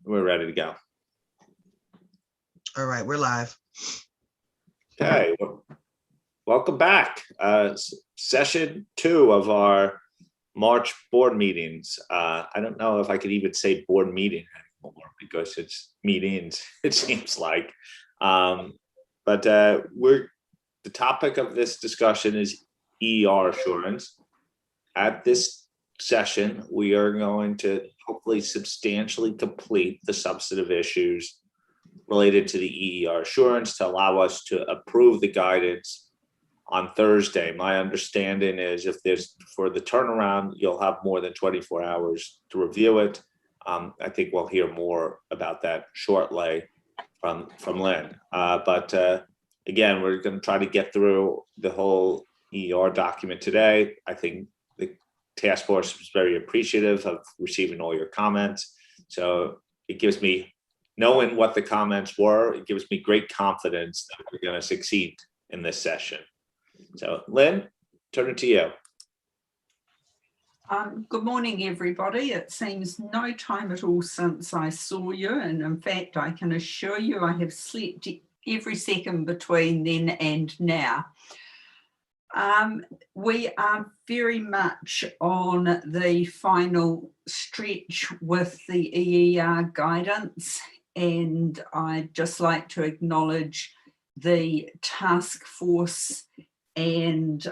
We're ready to go. All right, we're live. Okay, well, welcome back. Session 2 of our March board meetings. I don't know if I could even say board meeting anymore because it's meetings, it seems like. But the topic of this discussion is EER assurance. At this session, we are going to hopefully substantially complete the substantive issues related to the EER assurance to allow us to approve the guidance on Thursday. My understanding is if there's, for the turnaround, you'll have more than 24 hours to review it. I think we'll hear more about that shortly from Lynn. Again, we're going to try to get through the whole EER document today. I think the task force was very appreciative of receiving all your comments. So it gives me, knowing what the comments were, it gives me great confidence that we're going to succeed in this session. So Lynn, turn it to you. Good morning, everybody. It seems no time at all since I saw you, and in fact, I can assure you I have slept every second between then and now. We are very much on the final stretch with the EER guidance, and I'd just like to acknowledge the task force and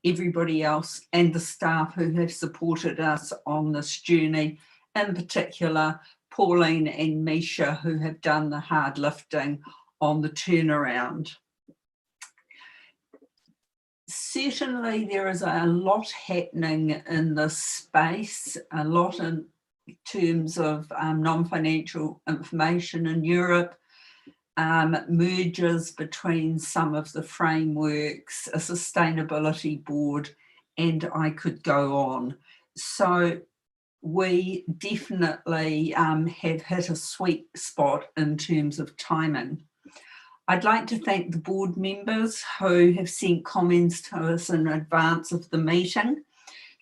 everybody else and the staff who have supported us on this journey, in particular Pauline and Misha, who have done the hard lifting on the turnaround. Certainly there is a lot happening in this space, a lot in terms of non-financial information in Europe, mergers between some of the frameworks, a sustainability board, and I could go on. So we definitely have hit a sweet spot in terms of timing. I'd like to thank the board members who have sent comments to us in advance of the meeting.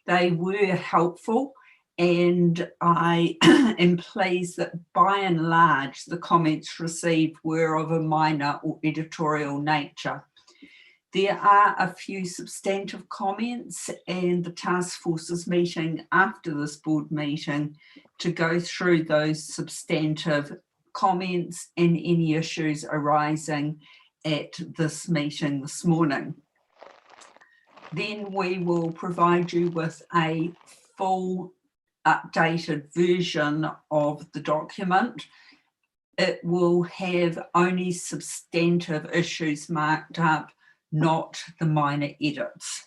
They were helpful, and I am pleased that by and large the comments received were of a minor or editorial nature. There are a few substantive comments, and the task force is meeting after this board meeting to go through those substantive comments and any issues arising at this meeting this morning. Then we will provide you with a full updated version of the document. It will have only substantive issues marked up, not the minor edits.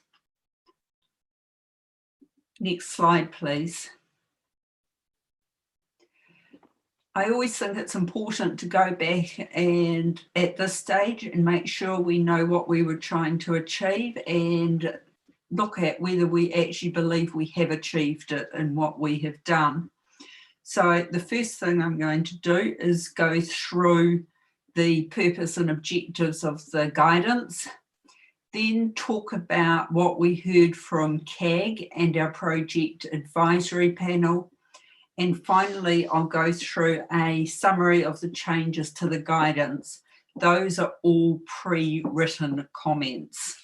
Next slide, please. I always think it's important to go back and at this stage and make sure we know what we were trying to achieve and look at whether we actually believe we have achieved it and what we have done. So the first thing I'm going to do is go through the purpose and objectives of the guidance, then talk about what we heard from CAG and our project advisory panel, and finally I'll go through a summary of the changes to the guidance. Those are all pre-written comments.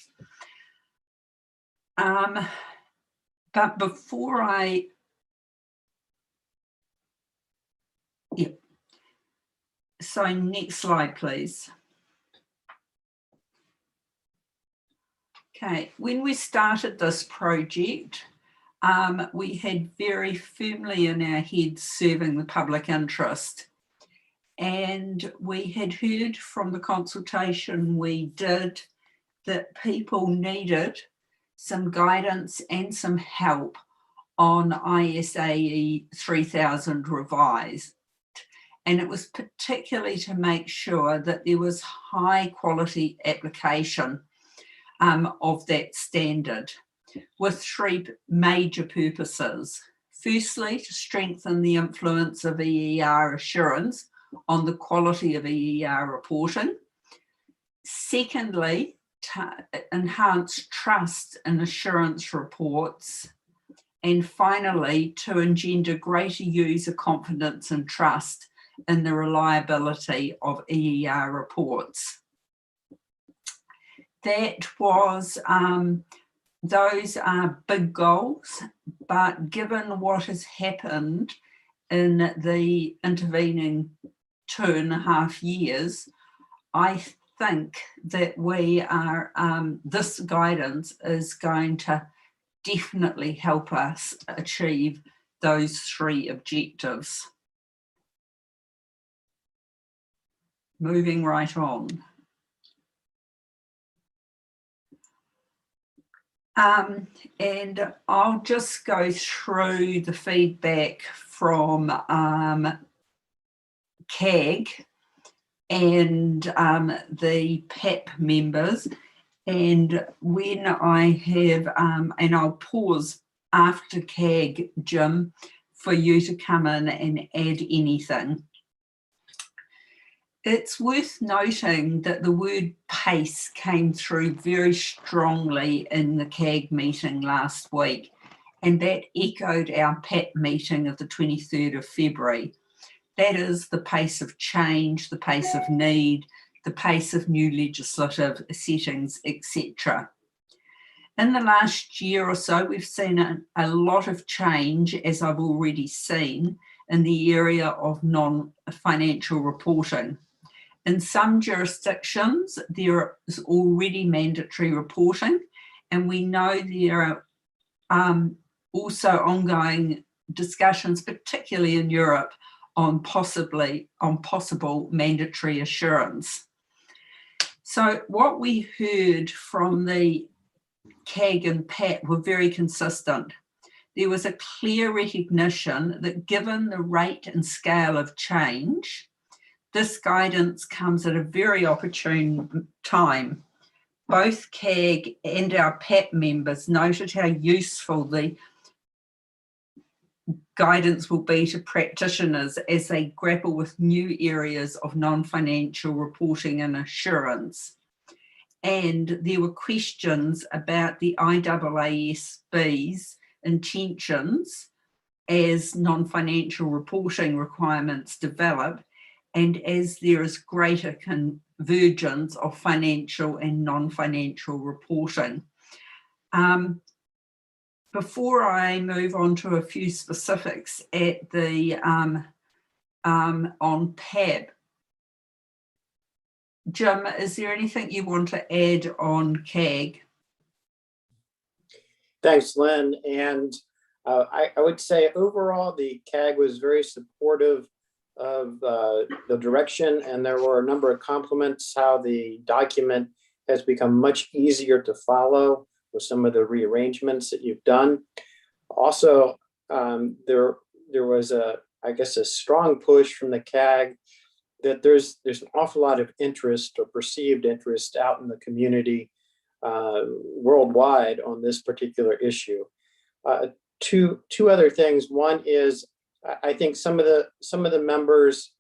But before so next slide, please. Okay, when we started this project, we had very firmly in our heads serving the public interest. And we had heard from the consultation we did that people needed some guidance and some help on IAASB 3000 revised. And it was particularly to make sure that there was high quality application of that standard with three major purposes. Firstly, to strengthen the influence of EER assurance on the quality of EER reporting. Secondly, to enhance trust in assurance reports. and finally, to engender greater user confidence and trust in the reliability of EER reports. That was, those are big goals, but given what has happened in the intervening 2.5 years, I think that we are, this guidance is going to definitely help us achieve those 3 objectives. Moving right on. And I'll just go through the feedback from CAG and the PAP members. And when I have, and I'll pause after CAG, Jim, for you to come in and add anything. It's worth noting that the word pace came through very strongly in the CAG meeting last week, and that echoed our PAP meeting of the 23rd of February. That is the pace of change, the pace of need, the pace of new legislative settings, etc. In the last year or so, we've seen a lot of change, as I've already seen, in the area of non-financial reporting. In some jurisdictions, there is already mandatory reporting, and we know there are also ongoing discussions, particularly in Europe, on possible mandatory assurance. So what we heard from the CAG and PAT were very consistent. There was a clear recognition that given the rate and scale of change, this guidance comes at a very opportune time. Both CAG and our PAT members noted how useful the guidance will be to practitioners as they grapple with new areas of non-financial reporting and assurance. And there were questions about the IAASB's intentions as non-financial reporting requirements develop, and as there is greater convergence of financial and non-financial reporting. Before I move on to a few specifics at the on PAP, Jim, is there anything you want to add on CAG? Thanks, Lynn. And I would say overall, the CAG was very supportive of the direction, and there were a number of compliments how the document has become much easier to follow with some of the rearrangements that you've done. Also, there was I guess a strong push from the CAG that there's an awful lot of interest or perceived interest out in the community worldwide on this particular issue. Two other things. One is I think some of the members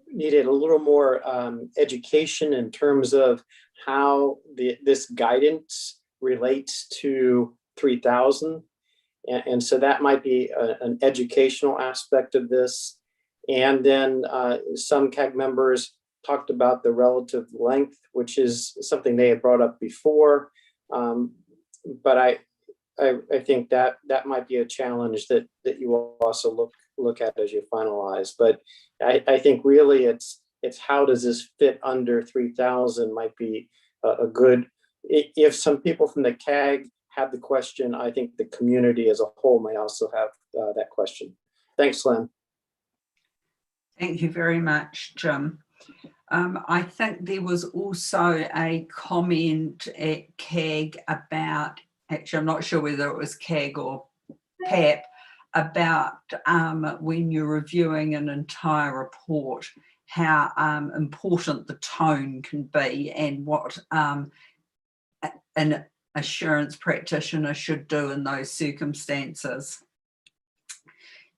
needed a little more education in terms of how this guidance relates to 3000. And so that might be an educational aspect of this. And then some CAG members talked about the relative length, which is something they had brought up before. But I think that might be a challenge that you will also look at as you finalize. But I think really it's how does this fit under 3000 might be a good, if some people from the CAG have the question, I think the community as a whole may also have that question. Thanks, Lynn. Thank you very much, Jim. I think there was also a comment at CAG about, actually I'm not sure whether it was CAG or PAP, about when you're reviewing an entire report, how important the tone can be and what an assurance practitioner should do in those circumstances.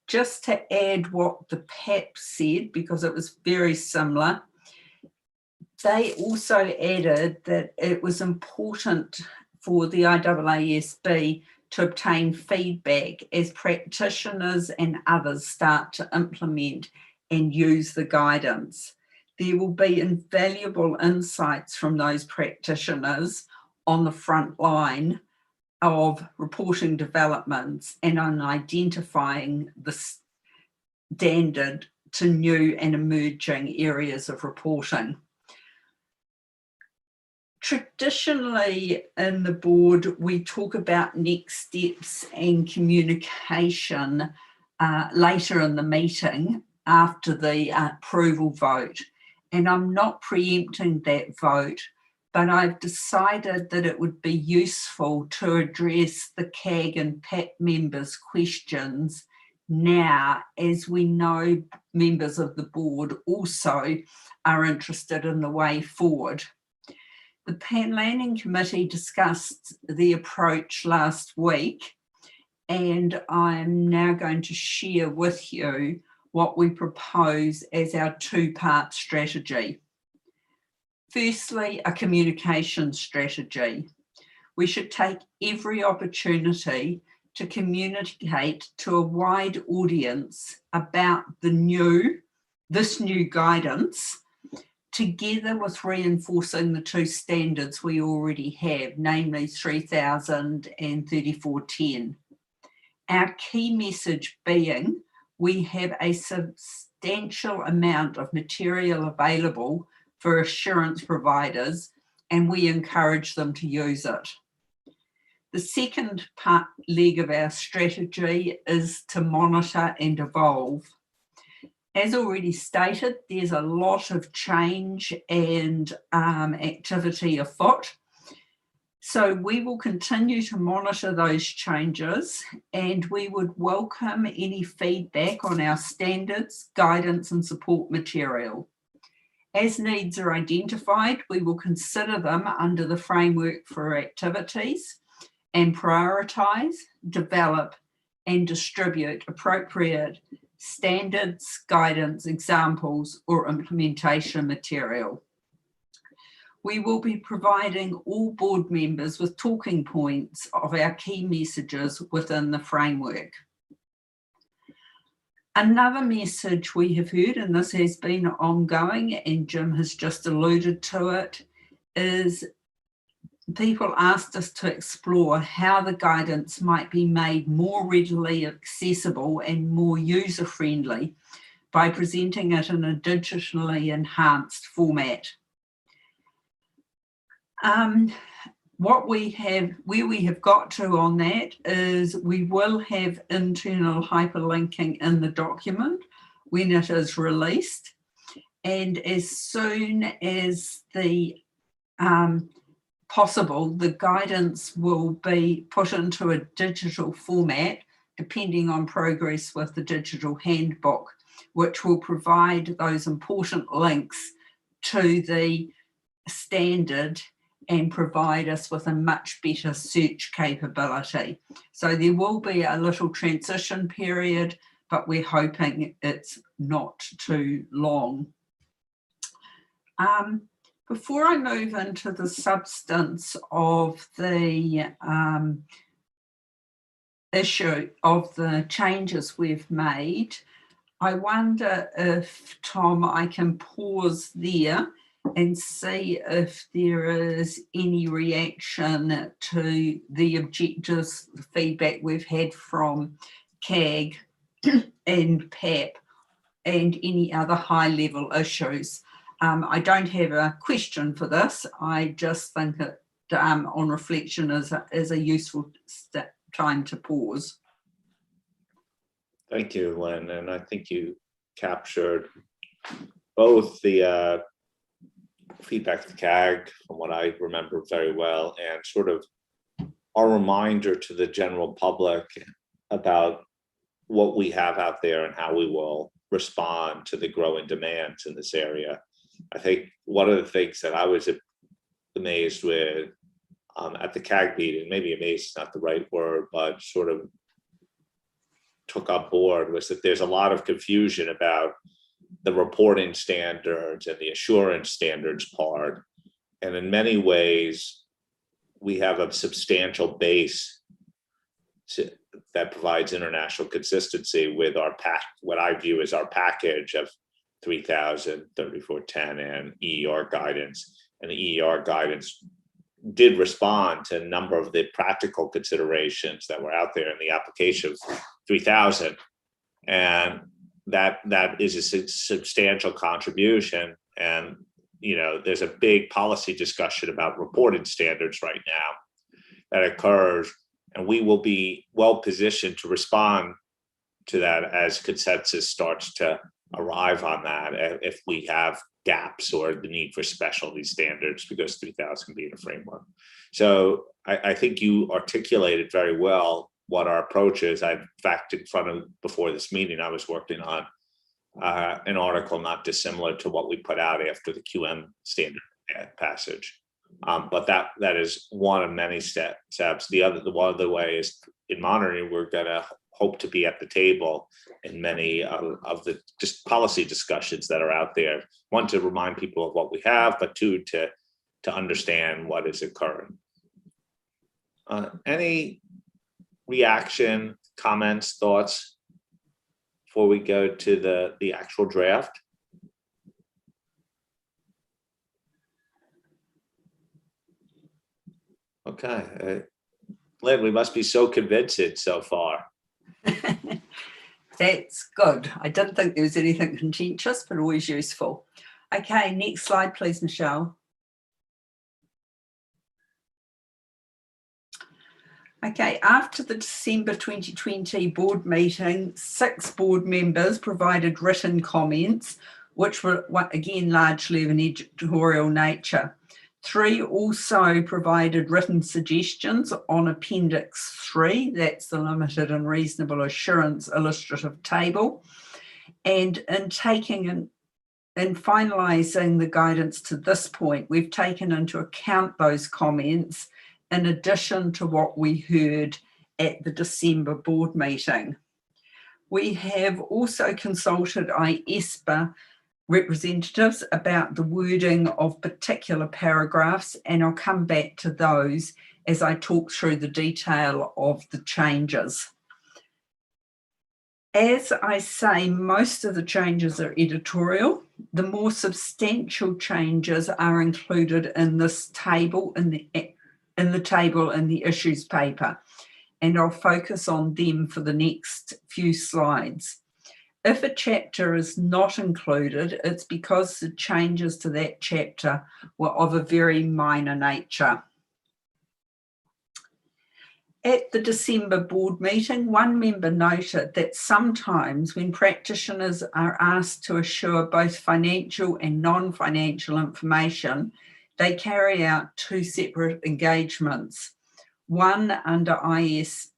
Just to add what the PAP said, because it was very similar, they also added that it was important for the IAASB to obtain feedback as practitioners and others start to implement and use the guidance. There will be invaluable insights from those practitioners on the front line of reporting developments and on identifying the standard to new and emerging areas of reporting. Traditionally in the board, we talk about next steps and communication later in the meeting after the approval vote. And I'm not preempting that vote, but I've decided that it would be useful to address the CAG and PAP members' questions now, as we know members of the board also are interested in the way forward. The Planning Committee discussed the approach last week, and I'm now going to share with you what we propose as our two-part strategy. Firstly, a communication strategy. We should take every opportunity to communicate to a wide audience about this new guidance, together with reinforcing the two standards we already have, namely 3000 and 3410. Our key message being, we have a substantial amount of material available for assurance providers, and we encourage them to use it. The second leg of our strategy is to monitor and evolve. As already stated, there's a lot of change and activity afoot. So we will continue to monitor those changes, and we would welcome any feedback on our standards, guidance and support material. As needs are identified, we will consider them under the framework for activities and prioritise, develop and distribute appropriate standards, guidance, examples or implementation material. We will be providing all board members with talking points of our key messages within the framework. Another message we have heard, and this has been ongoing and Jim has just alluded to it, is people asked us to explore how the guidance might be made more readily accessible and more user-friendly by presenting it in a digitally enhanced format. Where we have got to on that is we will have internal hyperlinking in the document when it is released, and as soon as the possible, the guidance will be put into a digital format, depending on progress with the digital handbook, which will provide those important links to the standard and provide us with a much better search capability. So there will be a little transition period, but we're hoping it's not too long. Before I move into the substance of the issue of the changes we've made, I wonder if, Tom, I can pause there and see if there is any reaction to the objectives, the feedback we've had from CAG and PAP and any other high-level issues. I don't have a question for this. I just think that on reflection is a useful time to pause. Thank you, Lynn. And I think you captured both the feedback to CAG, from what I remember very well, and sort of our reminder to the general public about what we have out there and how we will respond to the growing demands in this area. I think one of the things that I was amazed with at the CAG meeting, maybe amazed is not the right word, but sort of took on board, was that there's a lot of confusion about the reporting standards and the assurance standards part. And in many ways, we have a substantial base that provides international consistency with our what I view as our package of 3000, 3410, and EER guidance. And the EER guidance did respond to a number of the practical considerations that were out there in the application of 3000. And that is a substantial contribution. And, you know, there's a big policy discussion about reporting standards right now that occurs, and we will be well positioned to respond to that as consensus starts to arrive on that, if we have gaps or the need for specialty standards, because 3000 being a framework. So I think you articulated very well what our approach is. In fact, before this meeting, I was working on an article not dissimilar to what we put out after the QM standard passage. But that is one of many steps. One of the ways in monitoring, we're going to hope to be at the table in many of the just policy discussions that are out there. One, to remind people of what we have, but two, to understand what is occurring. Any reaction, comments, thoughts before we go to the actual draft? Okay, Lynn, we must be so convincing so far. That's good. I didn't think there was anything contentious, but always useful. Okay, next slide, please, Michelle. Okay, after the December 2020 board meeting, 6 board members provided written comments, which were, again, largely of an editorial nature. 3 also provided written suggestions on Appendix Iii, that's the limited and reasonable assurance illustrative table. And in finalising the guidance to this point, we've taken into account those comments in addition to what we heard at the December board meeting. We have also consulted IAASB representatives about the wording of particular paragraphs, and I'll come back to those as I talk through the detail of the changes. As I say, most of the changes are editorial. The more substantial changes are included in this table, in the table in the issues paper, and I'll focus on them for the next few slides. If a chapter is not included, it's because the changes to that chapter were of a very minor nature. At the December board meeting, one member noted that sometimes when practitioners are asked to assure both financial and non-financial information, they carry out 2 separate engagements, one under IAASB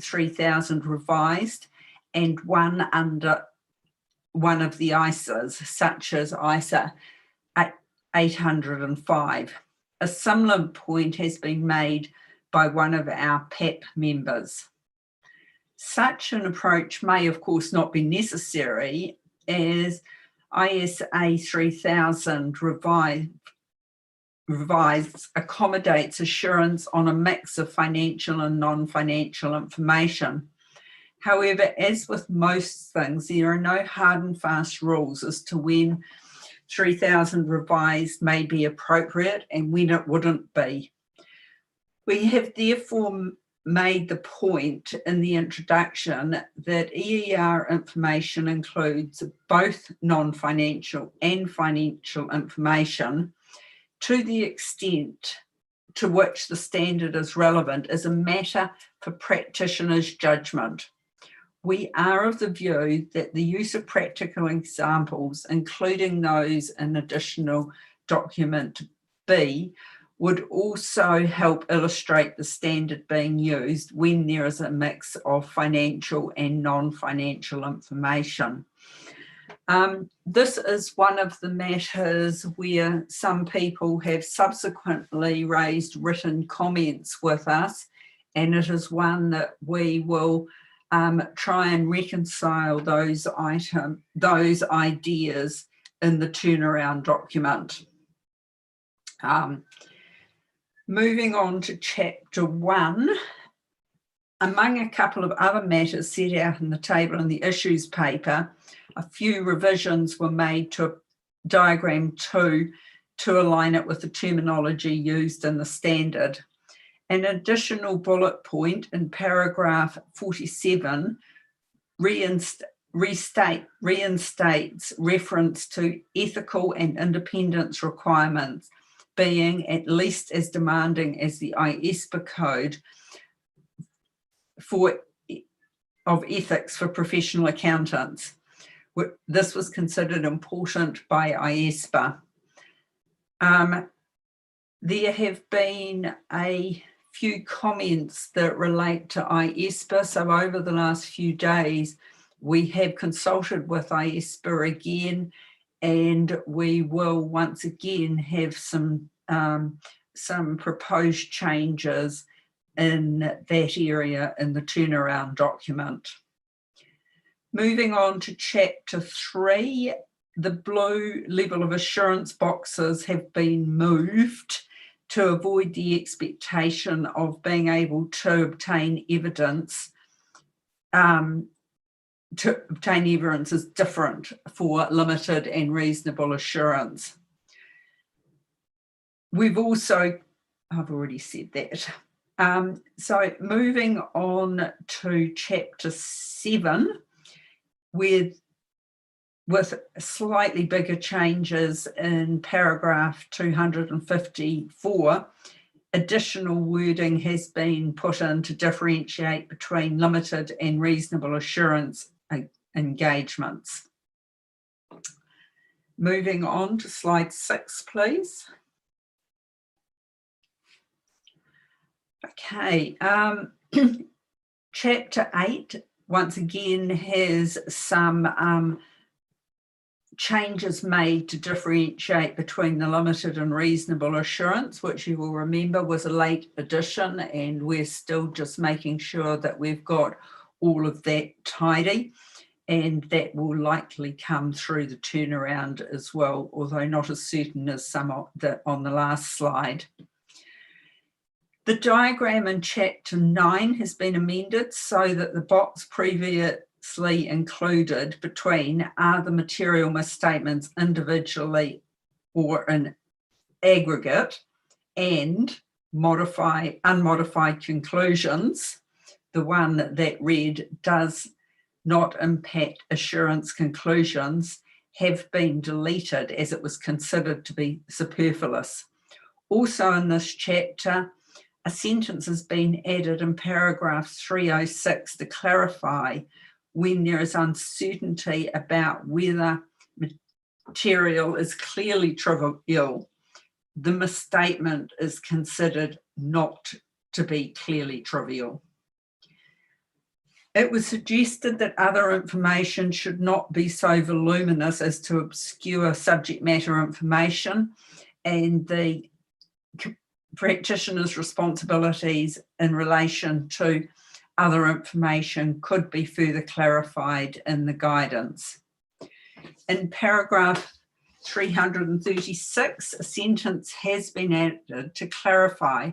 3000 revised, and one under one of the ISAs, such as ISA 805. A similar point has been made by one of our PAP members. Such an approach may, of course, not be necessary, as ISA 3000 revised accommodates assurance on a mix of financial and non-financial information. However, as with most things, there are no hard and fast rules as to when 3000 revised may be appropriate and when it wouldn't be. We have therefore made the point in the introduction that EER information includes both non-financial and financial information to the extent to which the standard is relevant is a matter for practitioners' judgment. We are of the view that the use of practical examples, including those in additional document B, would also help illustrate the standard being used when there is a mix of financial and non-financial information. This is one of the matters where some people have subsequently raised written comments with us, and it is one that we will try and reconcile those ideas in the turnaround document. Moving on to Chapter 1, among a couple of other matters set out in the table in the issues paper, a few revisions were made to Diagram 2 to align it with the terminology used in the standard. An additional bullet point in paragraph 47 reinstates reference to ethical and independence requirements being at least as demanding as the IAASB code of ethics for professional accountants. This was considered important by IAASB. There have been a few comments that relate to IAASB. So over the last few days, we have consulted with IAASB again, and we will once again have some proposed changes in that area in the turnaround document. Moving on to Chapter 3, the blue level of assurance boxes have been moved to avoid the expectation of being able to obtain evidence. To obtain evidence is different for limited and reasonable assurance. We've also, I've already said that. So moving on to Chapter 7, with slightly bigger changes in paragraph 254, additional wording has been put in to differentiate between limited and reasonable assurance engagements. Moving on to slide 6, please. Okay, Chapter 8 once again has some changes made to differentiate between the limited and reasonable assurance, which you will remember was a late addition, and we're still just making sure that we've got all of that tidy, and that will likely come through the turnaround as well, although not as certain as some on the last slide. The diagram in Chapter 9 has been amended so that the box previously included between are the material misstatements individually or in aggregate and unmodified conclusions. The one that read does not impact assurance conclusions have been deleted as it was considered to be superfluous. Also in this chapter, a sentence has been added in paragraph 306 to clarify when there is uncertainty about whether material is clearly trivial, the misstatement is considered not to be clearly trivial. It was suggested that other information should not be so voluminous as to obscure subject matter information, and the practitioner's responsibilities in relation to other information could be further clarified in the guidance. In paragraph 336, a sentence has been added to clarify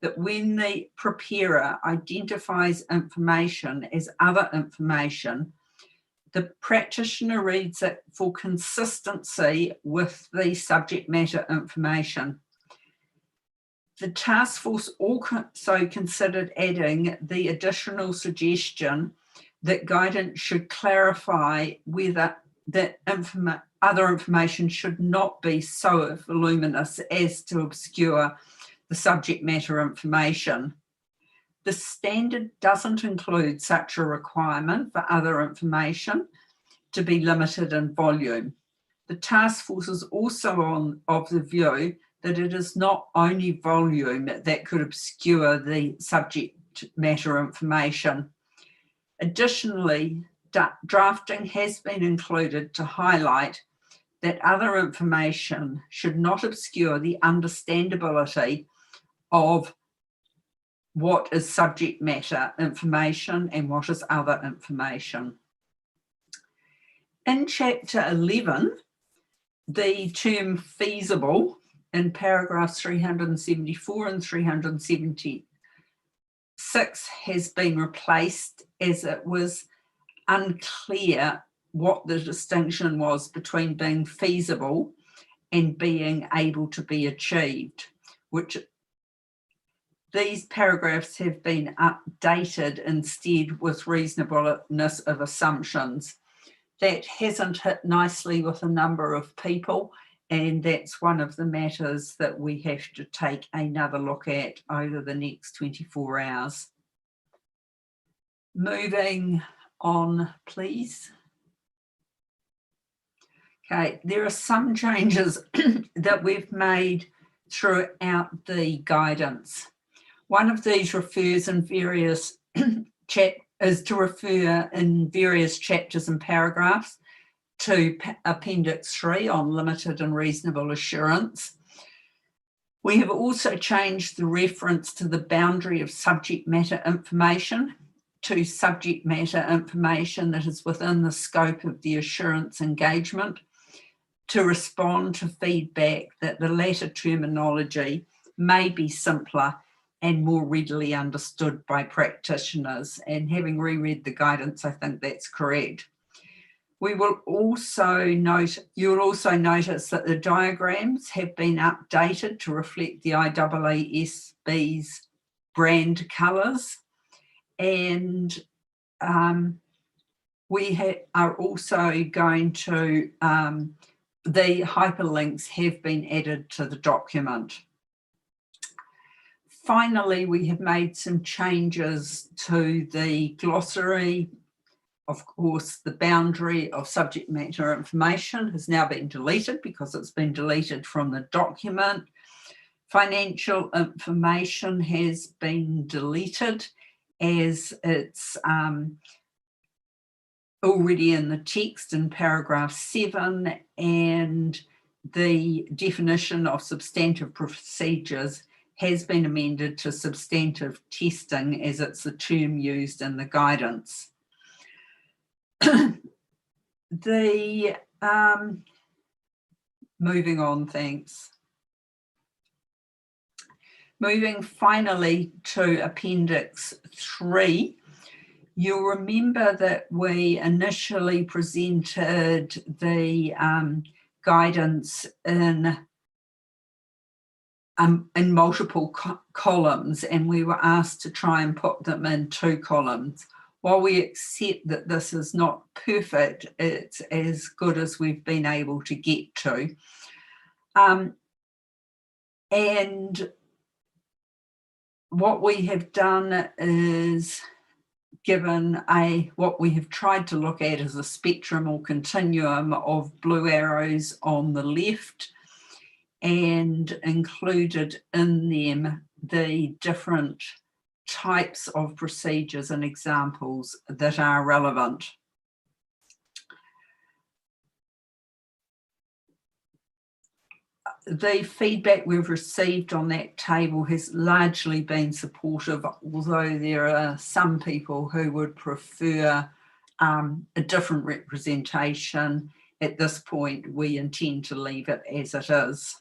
that when the preparer identifies information as other information, the practitioner reads it for consistency with the subject matter information. The task force also considered adding the additional suggestion that guidance should clarify whether that other information should not be so voluminous as to obscure the subject matter information. The standard doesn't include such a requirement for other information to be limited in volume. The task force is also of the view that it is not only volume that could obscure the subject matter information. Additionally, drafting has been included to highlight that other information should not obscure the understandability of what is subject matter information and what is other information. In Chapter 11, the term feasible in paragraphs 374 and 376 has been replaced, as it was unclear what the distinction was between being feasible and being able to be achieved, which these paragraphs have been updated instead with reasonableness of assumptions. That hasn't hit nicely with a number of people, and that's one of the matters that we have to take another look at over the next 24 hours. Moving on, please. Okay, there are some changes that we've made throughout the guidance. One of these refers in various chapters and paragraphs to Appendix Iii on limited and reasonable assurance. We have also changed the reference to the boundary of subject matter information to subject matter information that is within the scope of the assurance engagement, to respond to feedback that the latter terminology may be simpler and more readily understood by practitioners. And having reread the guidance, I think that's correct. We will also note, you'll also notice that the diagrams have been updated to reflect the IAASB's brand colours, and we are also going to, the hyperlinks have been added to the document. Finally, we have made some changes to the glossary. Of course, the boundary of subject matter information has now been deleted because it's been deleted from the document. Financial information has been deleted as it's already in the text in paragraph 7, and the definition of substantive procedures has been amended to substantive testing, as it's the term used in the guidance. Moving on, thanks. Moving finally to Appendix Iii, you'll remember that we initially presented the guidance in multiple columns, and we were asked to try and put them in 2 columns. While we accept that this is not perfect, it's as good as we've been able to get to. And what we have done is given what we have tried to look at is a spectrum or continuum of blue arrows on the left, and included in them the different types of procedures and examples that are relevant. The feedback we've received on that table has largely been supportive, although there are some people who would prefer a different representation. At this point, we intend to leave it as it is.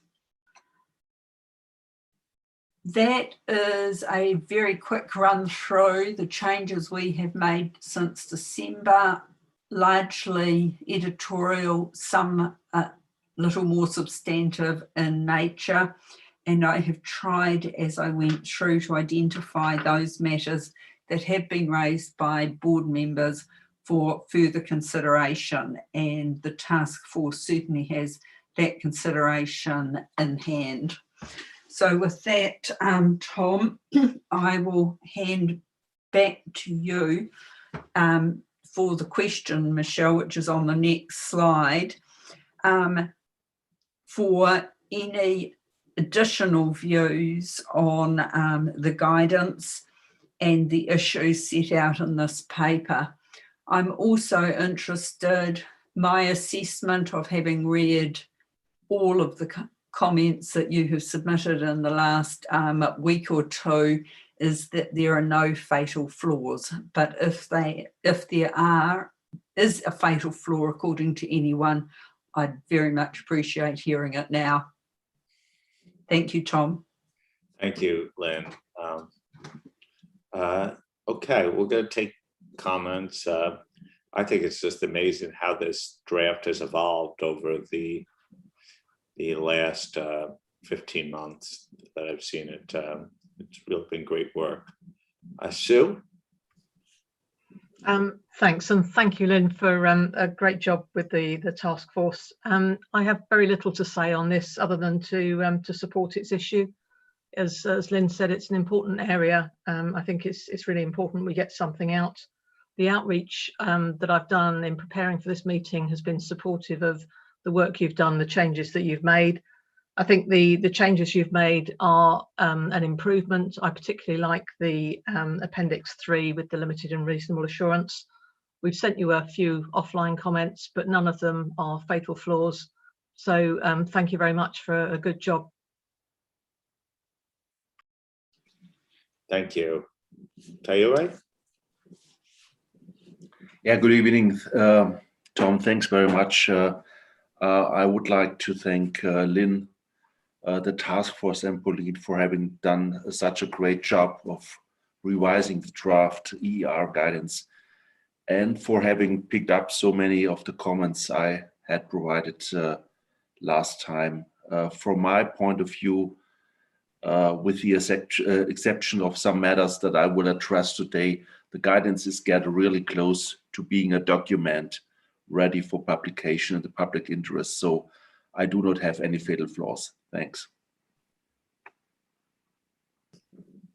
That is a very quick run through the changes we have made since December, largely editorial, some little more substantive in nature, and I have tried as I went through to identify those matters that have been raised by board members for further consideration, and the task force certainly has that consideration in hand. So with that, Tom, I will hand back to you for the question, Michelle, which is on the next slide, for any additional views on the guidance and the issues set out in this paper. I'm also interested, my assessment of having read all of the comments that you have submitted in the last week or two is that there are no fatal flaws. But if there is a fatal flaw according to anyone, I'd very much appreciate hearing it now. Thank you, Tom. Thank you, Lynn. Okay, we're going to take comments. I think it's just amazing how this draft has evolved over the last 15 months that I've seen it. It's really been great work. Sue? Thanks, and thank you, Lynn, for a great job with the task force. I have very little to say on this other than to support its issue. As Lynn said, it's an important area. I think it's really important we get something out. The outreach that I've done in preparing for this meeting has been supportive of the work you've done, the changes that you've made. I think the changes you've made are an improvement. I particularly like the Appendix Iii with the limited and reasonable assurance. We've sent you a few offline comments, but none of them are fatal flaws. So thank you very much for a good job. Thank you. Tayuri? Yeah, good evening, Tom. Thanks very much. I would like to thank Lynn, the task force and Pauline for having done such a great job of revising the draft EER guidance and for having picked up so many of the comments I had provided last time. From my point of view, with the exception of some matters that I will address today, the guidance is getting really close to being a document ready for publication in the public interest. So I do not have any fatal flaws. Thanks.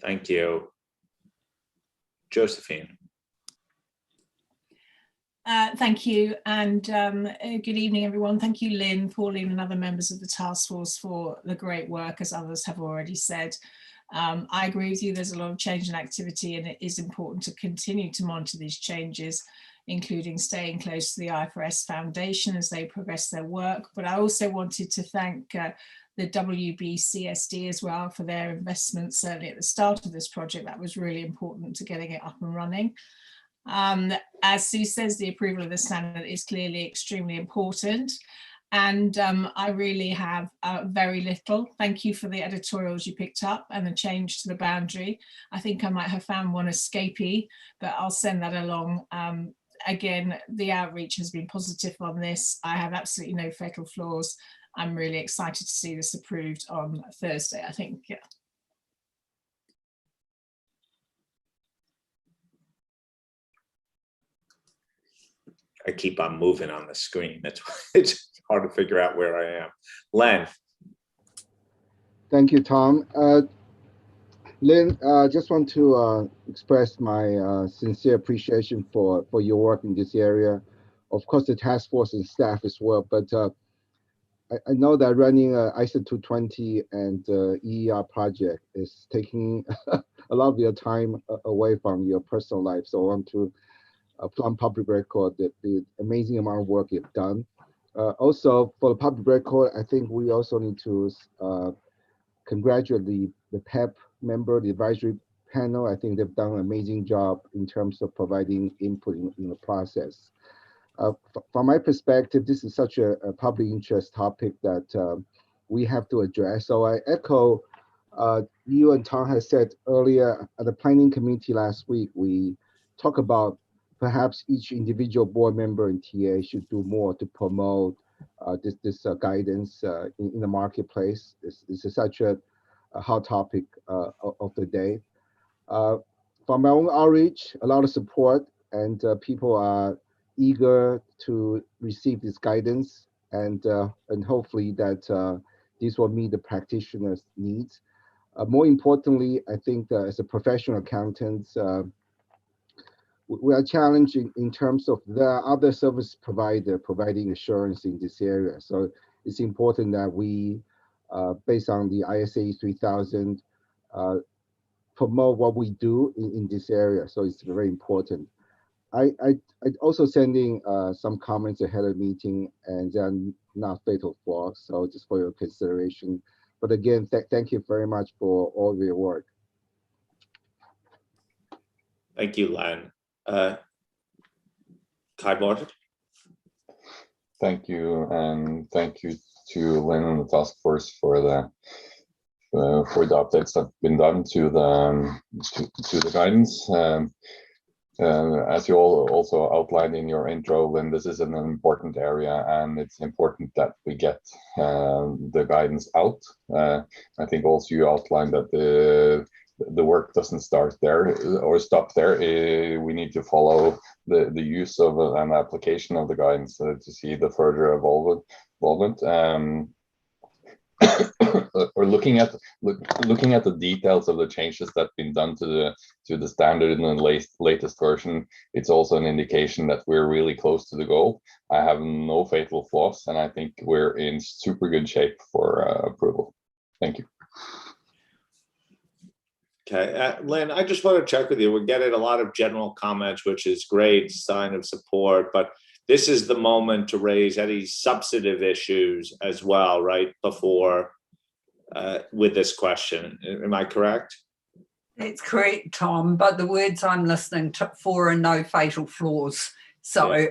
Thank you. Josephine? Thank you, and good evening, everyone. Thank you, Lynn, Pauline, and other members of the task force for the great work, as others have already said. I agree with you, there's a lot of change and activity, and it is important to continue to monitor these changes, including staying close to the IFRS Foundation as they progress their work. But I also wanted to thank the WBCSD as well for their investment, certainly at the start of this project. That was really important to getting it up and running. As Sue says, the approval of the standard is clearly extremely important. And I really have very little. Thank you for the editorials you picked up and the change to the boundary. I think I might have found one escapee, but I'll send that along. Again, the outreach has been positive on this. I have absolutely no fatal flaws. I'm really excited to see this approved on Thursday, I think. Yeah. I keep on moving on the screen. It's hard to figure out where I am. Len? Thank you, Tom. Lynn, just want to express my sincere appreciation for your work in this area. Of course, the task force and staff as well, but I know that running ISO 220 and EER project is taking a lot of your time away from your personal life. So I want to put on public record the amazing amount of work you've done. Also, for the public record, I think we also need to congratulate the PEP member, the advisory panel. I think they've done an amazing job in terms of providing input in the process. From my perspective, this is such a public interest topic that we have to address. So I echo you and Tom has said earlier at the planning committee last week, we talk about perhaps each individual board member and TA should do more to promote this guidance in the marketplace. This is such a hot topic of the day. From my own outreach, a lot of support, and people are eager to receive this guidance, and hopefully that this will meet the practitioner's needs. More importantly, I think as a professional accountant, we are challenged in terms of the other service provider providing assurance in this area. So it's important that we, based on the ISA 3000, promote what we do in this area. So it's very important. I also sending some comments ahead of the meeting, and then not fatal flaws. So just for your consideration. But again, thank you very much for all of your work. Thank you, Len. Kai Barton? Thank you, and thank you to Lynn and the task force for the for the updates that have been done to the guidance. As you all also outlined in your intro, Lynn, this is an important area, and it's important that we get the guidance out. I think also you outlined that the work doesn't start there or stop there. We need to follow the use of an application of the guidance to see the further involvement. Or looking at the details of the changes that have been done to the standard in the latest version, it's also an indication that we're really close to the goal. I have no fatal flaws, and I think we're in super good shape for approval. Thank you. Okay, Lynn, I just want to check with you. We're getting a lot of general comments, which is great, sign of support, but this is the moment to raise any substantive issues as well, right, before with this question. Am I correct? That's correct, Tom, but the words I'm listening for are no fatal flaws. So,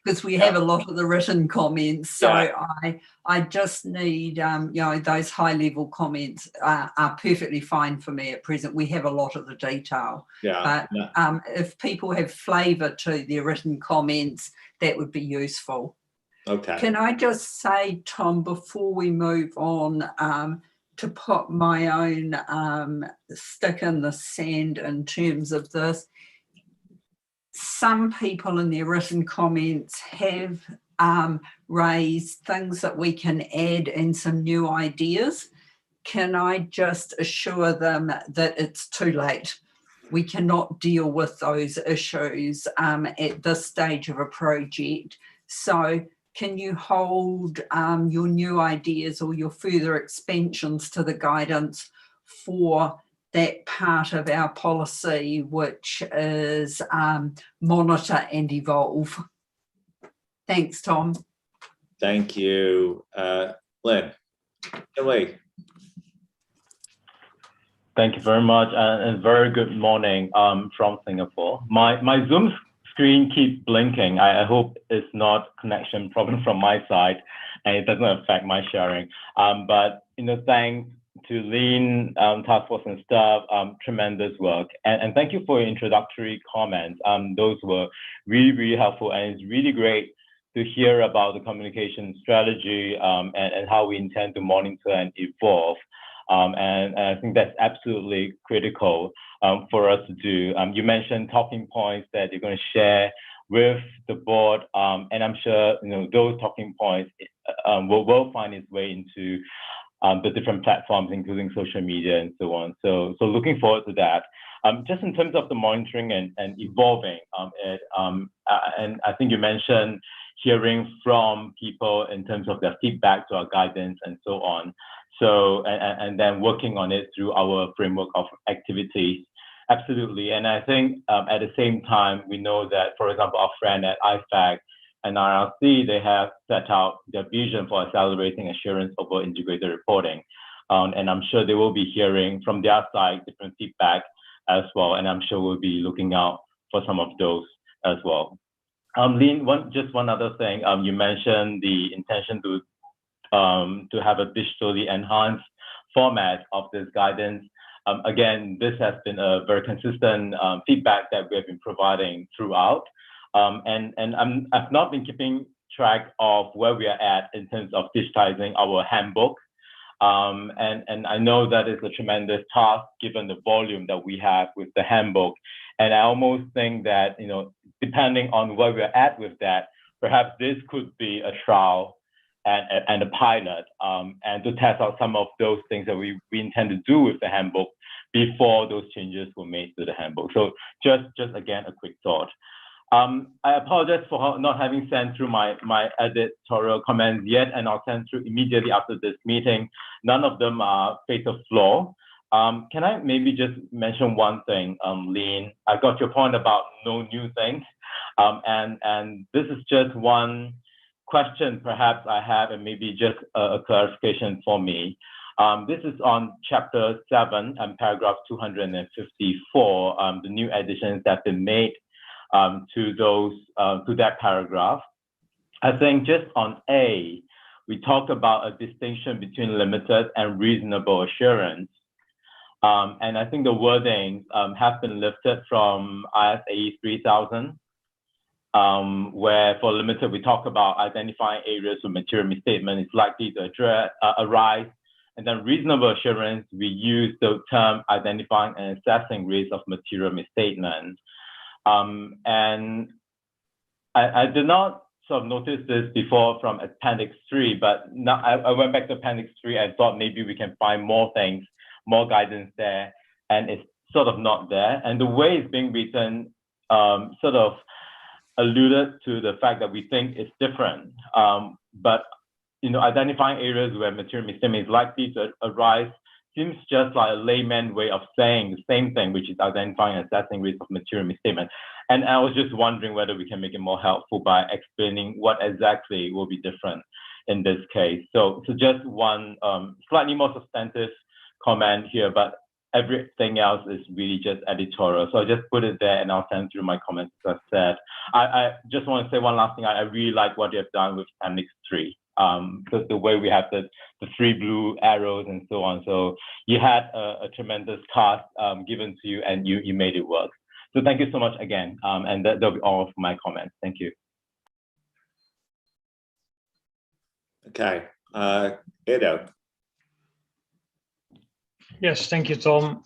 because we have a lot of the written comments, so I just need, those high level comments are perfectly fine for me at present. We have a lot of the detail. But if people have flavour to their written comments, that would be useful. Okay. Can I just say, Tom, before we move on, to put my own stick in the sand in terms of this? Some people in their written comments have raised things that we can add and some new ideas. Can I just assure them that it's too late? We cannot deal with those issues at this stage of a project. So can you hold your new ideas or your further expansions to the guidance for that part of our policy, which is monitor and evolve? Thanks, Tom. Thank you. Lynn, Lee. Thank you very much, and very good morning from Singapore. My Zoom screen keeps blinking. I hope it's not connection problem from my side, and it doesn't affect my sharing. But thanks to Lynn, task force and staff, tremendous work. And thank you for your introductory comments. Those were really, really helpful, and it's really great to hear about the communication strategy and how we intend to monitor and evolve. And I think that's absolutely critical for us to do. You mentioned talking points that you're going to share with the board, and I'm sure those talking points will find its way into the different platforms, including social media and so on. So looking forward to that. Just in terms of the monitoring and evolving, and I think you mentioned hearing from people in terms of their feedback to our guidance and so on. So, and then working on it through our framework of activities. Absolutely. And I think at the same time, we know that, for example, our friend at IFAC and RLC, they have set out their vision for accelerating assurance over integrated reporting. And I'm sure they will be hearing from their side different feedback as well. And I'm sure we'll be looking out for some of those as well. Lynn, just one other thing. You mentioned the intention to have a digitally enhanced format of this guidance. Again, this has been a very consistent feedback that we have been providing throughout. And I've not been keeping track of where we are at in terms of digitizing our handbook. And I know that is a tremendous task given the volume that we have with the handbook. And I almost think that, depending on where we're at with that, perhaps this could be a trial and a pilot, and to test out some of those things that we intend to do with the handbook before those changes were made to the handbook. So just again, a quick thought. I apologize for not having sent through my editorial comments yet, and I'll send through immediately after this meeting. None of them are fatal flaw. Can I maybe just mention one thing, Lynn? I got your point about no new things, and this is just one question perhaps I have, and maybe just a clarification for me. This is on chapter 7 and paragraph 254, the new additions that have been made to that paragraph. I think just on A, we talk about a distinction between limited and reasonable assurance. And I think the wordings have been lifted from IAASB 3000, where for limited, we talk about identifying areas where material misstatement is likely to arise. And then reasonable assurance, we use the term identifying and assessing risk of material misstatement. And I did not sort of notice this before from Appendix 3, but now I went back to Appendix 3 and thought maybe we can find more things, more guidance there, and it's sort of not there. And the way it's being written sort of alluded to the fact that we think it's different. But identifying areas where material misstatement is likely to arise seems just like a layman way of saying the same thing, which is identifying and assessing risk of material misstatement. And I was just wondering whether we can make it more helpful by explaining what exactly will be different in this case. So just one slightly more substantive comment here, but everything else is really just editorial. So I just put it there and I'll send through my comments as I said. I just want to say one last thing. I really like what you have done with Appendix 3. Because the way we have the 3 blue arrows and so on. So you had a tremendous task given to you and you made it work. So thank you so much again. And that'll be all for my comments. Thank you. Okay, Edo. Yes, thank you, Tom.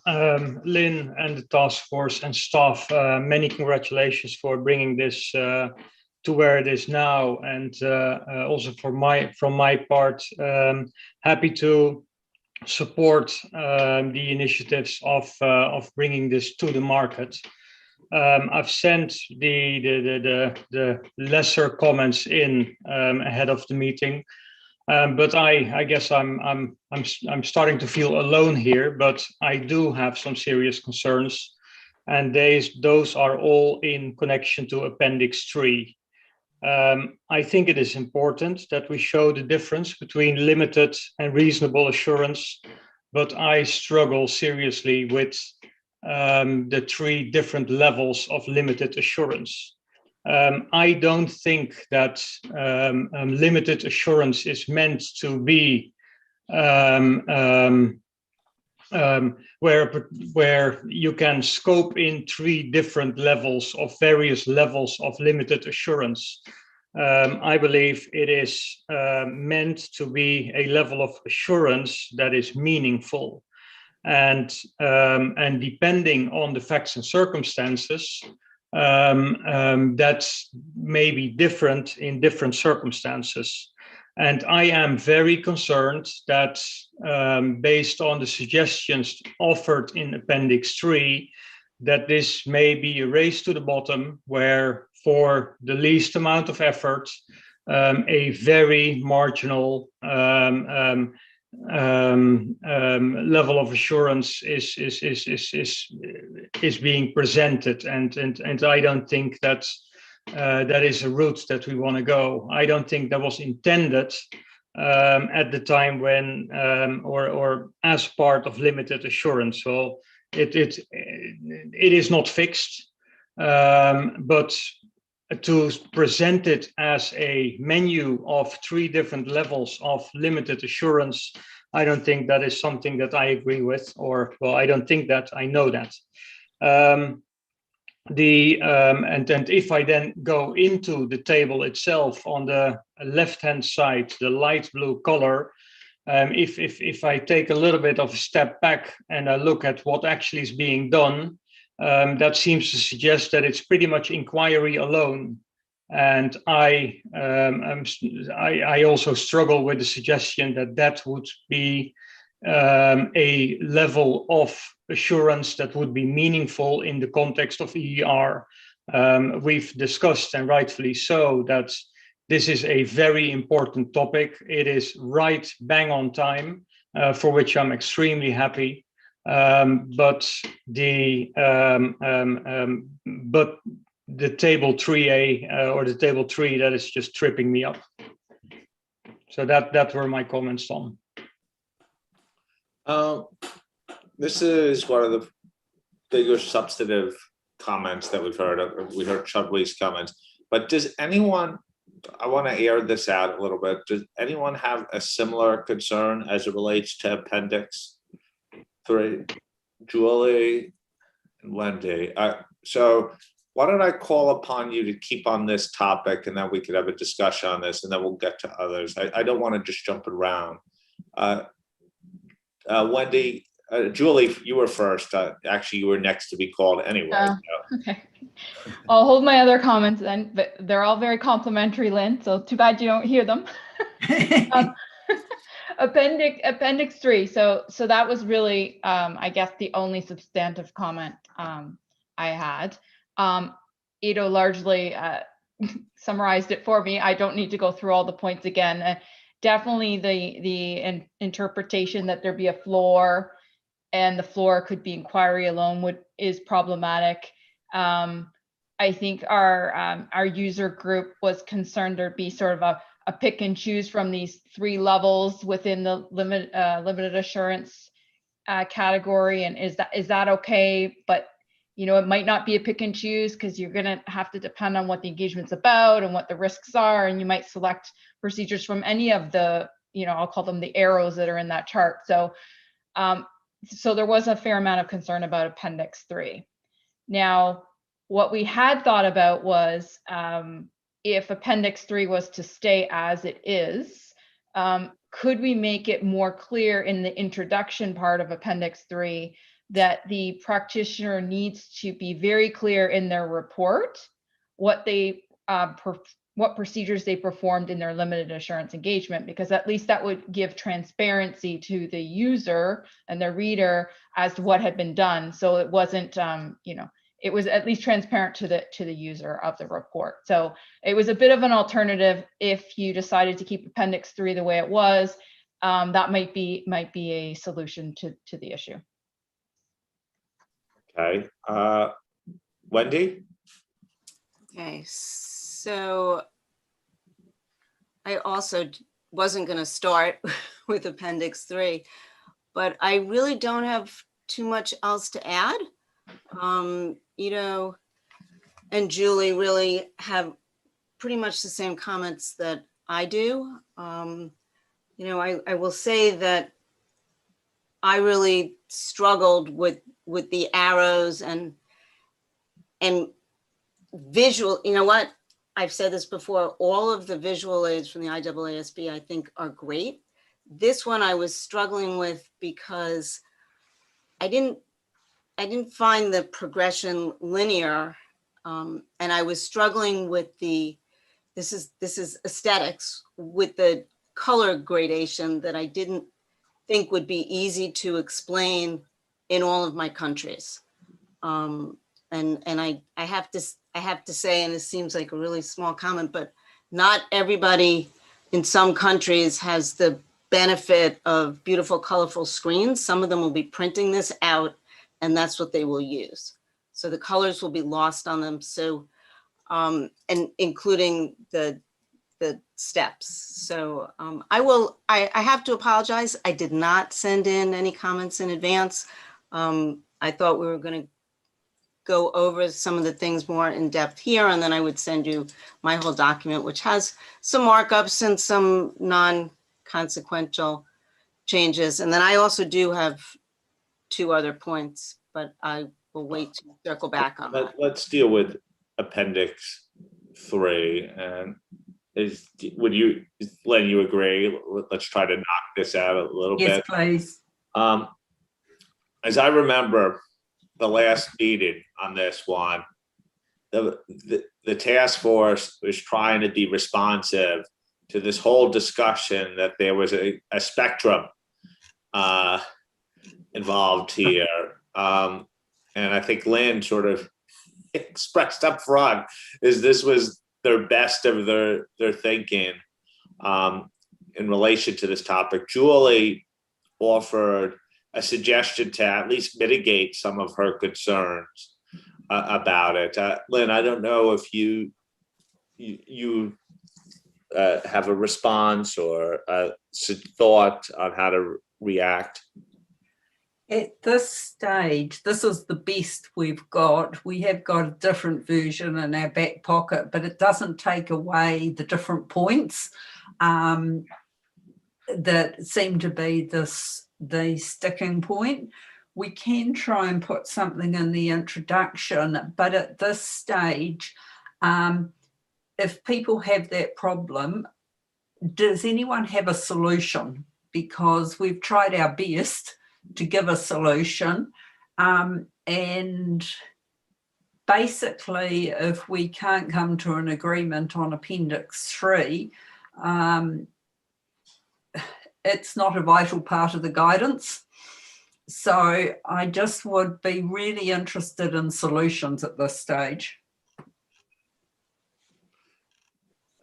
Lynn and the task force and staff, many congratulations for bringing this to where it is now, and also from my part, happy to support the initiatives of bringing this to the market. I've sent the lesser comments in ahead of the meeting, but I guess I'm starting to feel alone here. But I do have some serious concerns, and those are all in connection to Appendix 3. I think it is important that we show the difference between limited and reasonable assurance, but I struggle seriously with the 3 different levels of limited assurance. I don't think that limited assurance is meant to be where you can scope in 3 different levels of various levels of limited assurance. I believe it is meant to be a level of assurance that is meaningful, and depending on the facts and circumstances, that's maybe different in different circumstances. And I am very concerned that based on the suggestions offered in Appendix 3, that this may be a race to the bottom where for the least amount of effort, a very marginal level of assurance is being presented. And I don't think that that is a route that we want to go. I don't think that was intended at the time when, or as part of limited assurance. So it is not fixed, but to present it as a menu of 3 different levels of limited assurance, I don't think that is something that I agree with, or well, I don't think that, I know that. And if I then go into the table itself on the left-hand side, the light blue color, if I take a little bit of a step back and I look at what actually is being done, that seems to suggest that it's pretty much inquiry alone. And I also struggle with the suggestion that that would be a level of assurance that would be meaningful in the context of EER. We've discussed, and rightfully so, that this is a very important topic. It is right bang on time, for which I'm extremely happy. But the table 3A or the table 3, that is just tripping me up. So that were my comments, Tom. This is one of the bigger substantive comments that we've heard. We heard Chudley's comments, but does anyone I want to air this out a little bit. Does anyone have a similar concern as it relates to Appendix 3? Julie and Wendy. So why don't I call upon you to keep on this topic, and then we could have a discussion on this, and then we'll get to others. I don't want to just jump around. Wendy, Julie, you were first. Actually, you were next to be called anyway. So. Okay. I'll hold my other comments then, but they're all very complimentary, Lynn, so too bad you don't hear them. Appendix 3. So that was really, I guess, the only substantive comment I had. Ido largely summarized it for me. I don't need to go through all the points again. Definitely the interpretation that there be a floor and the floor could be inquiry alone is problematic. I think our user group was concerned there'd be sort of a pick and choose from these 3 levels within the limited assurance category. And is that okay? But it might not be a pick and choose, because you're going to have to depend on what the engagement's about and what the risks are. And you might select procedures from any of the, I'll call them the arrows that are in that chart. So there was a fair amount of concern about Appendix 3. Now, what we had thought about was if Appendix 3 was to stay as it is, could we make it more clear in the introduction part of Appendix 3 that the practitioner needs to be very clear in their report what procedures they performed in their limited assurance engagement, because at least that would give transparency to the user and the reader as to what had been done. So it wasn't, it was at least transparent to the user of the report. So it was a bit of an alternative if you decided to keep Appendix 3 the way it was. That might be a solution to the issue. Okay, Wendy? Okay, so I also wasn't going to start with Appendix 3, but I really don't have too much else to add. Ido and Julie really have pretty much the same comments that I do. I will say that I really struggled with the arrows and visual. You know what? I've said this before, all of the visual aids from the IAASB I think are great. This one I was struggling with because I didn't find the progression linear, and I was struggling with this is aesthetics, with the color gradation that I didn't think would be easy to explain in all of my countries. And I have to say, and it seems like a really small comment, but not everybody in some countries has the benefit of beautiful, colorful screens. Some of them will be printing this out, and that's what they will use. So the colors will be lost on them. So, and including the steps. So I have to apologize. I did not send in any comments in advance. I thought we were going to go over some of the things more in depth here, and then I would send you my whole document, which has some markups and some non-consequential changes. And then I also do have 2 other points, but I will wait to circle back on that. Let's deal with Appendix 3. And Len, you agree? Let's try to knock this out a little bit. Yes, please. As I remember, the last meeting on this one, the task force was trying to be responsive to this whole discussion that there was a spectrum involved here. And I think Lynn sort of expressed up front is this was their best of their thinking in relation to this topic. Julie offered a suggestion to at least mitigate some of her concerns about it. Lynn, I don't know if you have a response or a thought on how to react. At this stage, this is the best we've got. We have got a different version in our back pocket, but it doesn't take away the different points that seem to be the sticking point. We can try and put something in the introduction, but at this stage, if people have that problem, does anyone have a solution? Because we've tried our best to give a solution, and basically if we can't come to an agreement on Appendix Iii, it's not a vital part of the guidance. So I just would be really interested in solutions at this stage.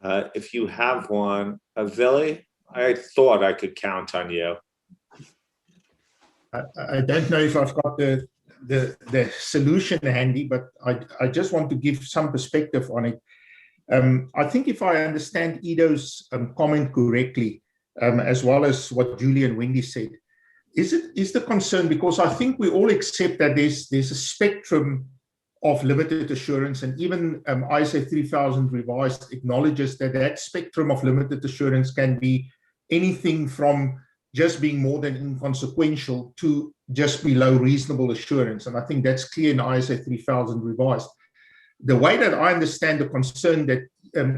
If you have one, Vili, I thought I could count on you. I don't know if I've got the solution handy, but I just want to give some perspective on it. I think if I understand Ido's comment correctly, as well as what Julie and Wendy said, is the concern, because I think we all accept that there's a spectrum of limited assurance, and even ISA 3000 revised acknowledges that that spectrum of limited assurance can be anything from just being more than inconsequential to just below reasonable assurance. And I think that's clear in ISA 3000 revised. The way that I understand the concern that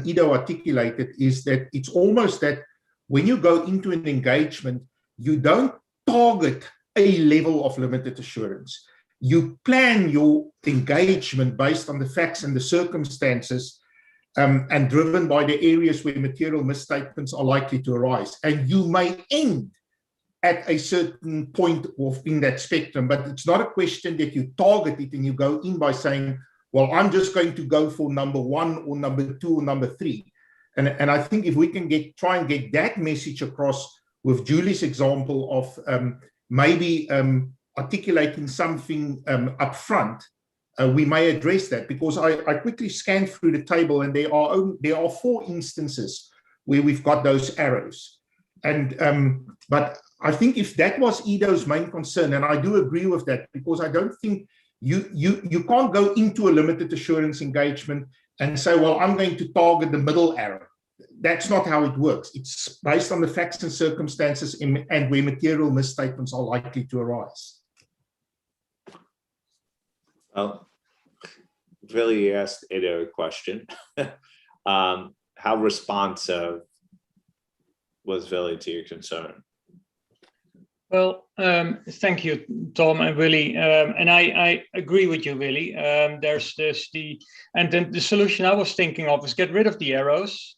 Ido articulated is that it's almost that when you go into an engagement, you don't target a level of limited assurance. You plan your engagement based on the facts and the circumstances, and driven by the areas where material misstatements are likely to arise. And you may end at a certain point in that spectrum, but it's not a question that you target it and you go in by saying, well, I'm just going to go for number 1 or number 2 or number 3. And I think if we can try and get that message across with Julie's example of maybe articulating something up front, we may address that, because I quickly scanned through the table and there are 4 instances where we've got those arrows. And but I think if that was Ido's main concern, and I do agree with that, because I don't think you can't go into a limited assurance engagement and say, well, I'm going to target the middle arrow. That's not how it works. It's based on the facts and circumstances and where material misstatements are likely to arise. Well, really asked Ido a question. How responsive was Vili to your concern? Well, thank you, Tom and Willie. And I agree with you, Willie. There's and then the solution I was thinking of is get rid of the arrows,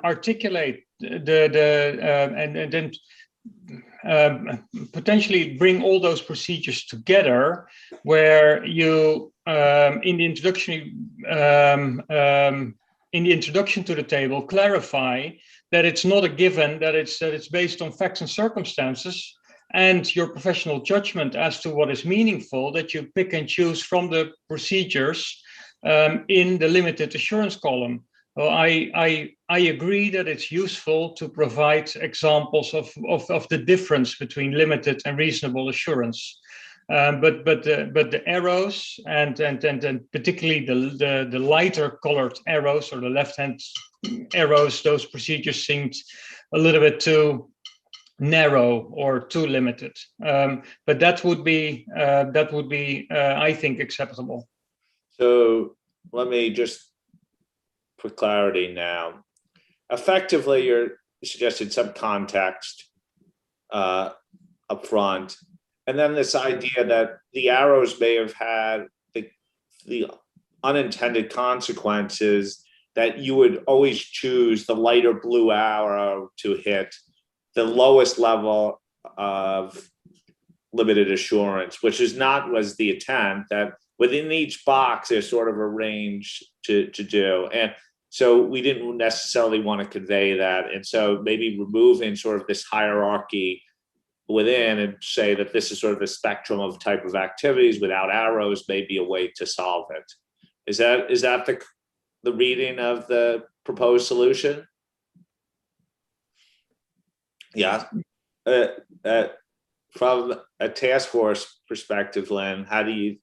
articulate and then potentially bring all those procedures together, where you in the introduction to the table clarify that it's not a given, that it's based on facts and circumstances and your professional judgment as to what is meaningful, that you pick and choose from the procedures in the limited assurance column. Well, I agree that it's useful to provide examples of the difference between limited and reasonable assurance. But the arrows and particularly the lighter colored arrows, or the left-hand arrows, those procedures seemed a little bit too narrow or too limited. But that would be I think acceptable. So let me just, for clarity now, effectively you're suggesting some context up front. And then this idea that the arrows may have had the unintended consequences, that you would always choose the lighter blue arrow to hit the lowest level of limited assurance, which was the intent, that within each box there's sort of a range to do. And so we didn't necessarily want to convey that. And so maybe removing sort of this hierarchy within and say that this is sort of a spectrum of type of activities without arrows may be a way to solve it. Is that the reading of the proposed solution? Yeah. From a task force perspective, Lynn, how do you,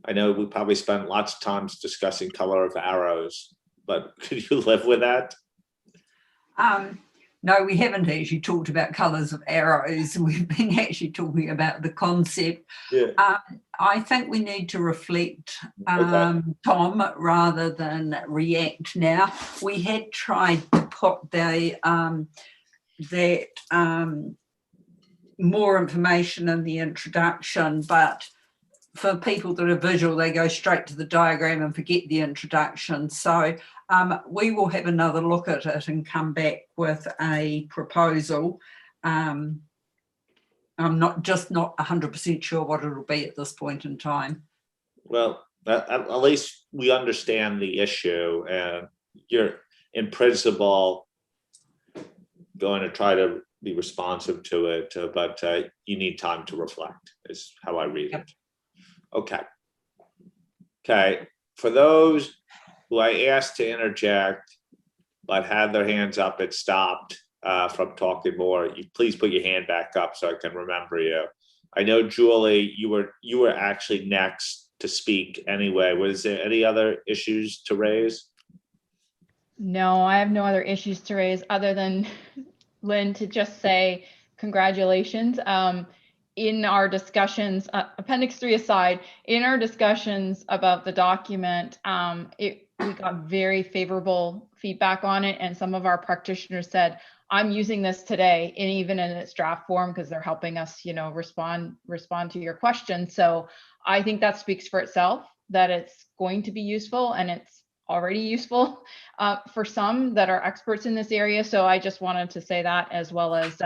I know we probably spent lots of times discussing color of arrows, but could you live with that? No, we haven't actually talked about colours of arrows. We've been actually talking about the concept. Yeah. I think we need to reflect, Okay. Tom, rather than react now. We had tried to put more information in the introduction, but for people that are visual, they go straight to the diagram and forget the introduction. So we will have another look at it and come back with a proposal. I'm not 100% sure what it'll be at this point in time. Well, at least we understand the issue, and you're in principle going to try to be responsive to it, but you need time to reflect, is how I read it. Okay. Okay. For those who I asked to interject but had their hands up and stopped from talking more, you please put your hand back up so I can remember you. I know, Julie, you were actually next to speak anyway. Was there any other issues to raise? No, I have no other issues to raise other than, Lynn, to just say congratulations. In our discussions, Appendix 3 aside, in our discussions about the document, we got very favorable feedback on it, and some of our practitioners said, I'm using this today, and even in its draft form, because they're helping us, respond to your questions. So I think that speaks for itself, that it's going to be useful, and it's already useful for some that are experts in this area. So I just wanted to say that, as well as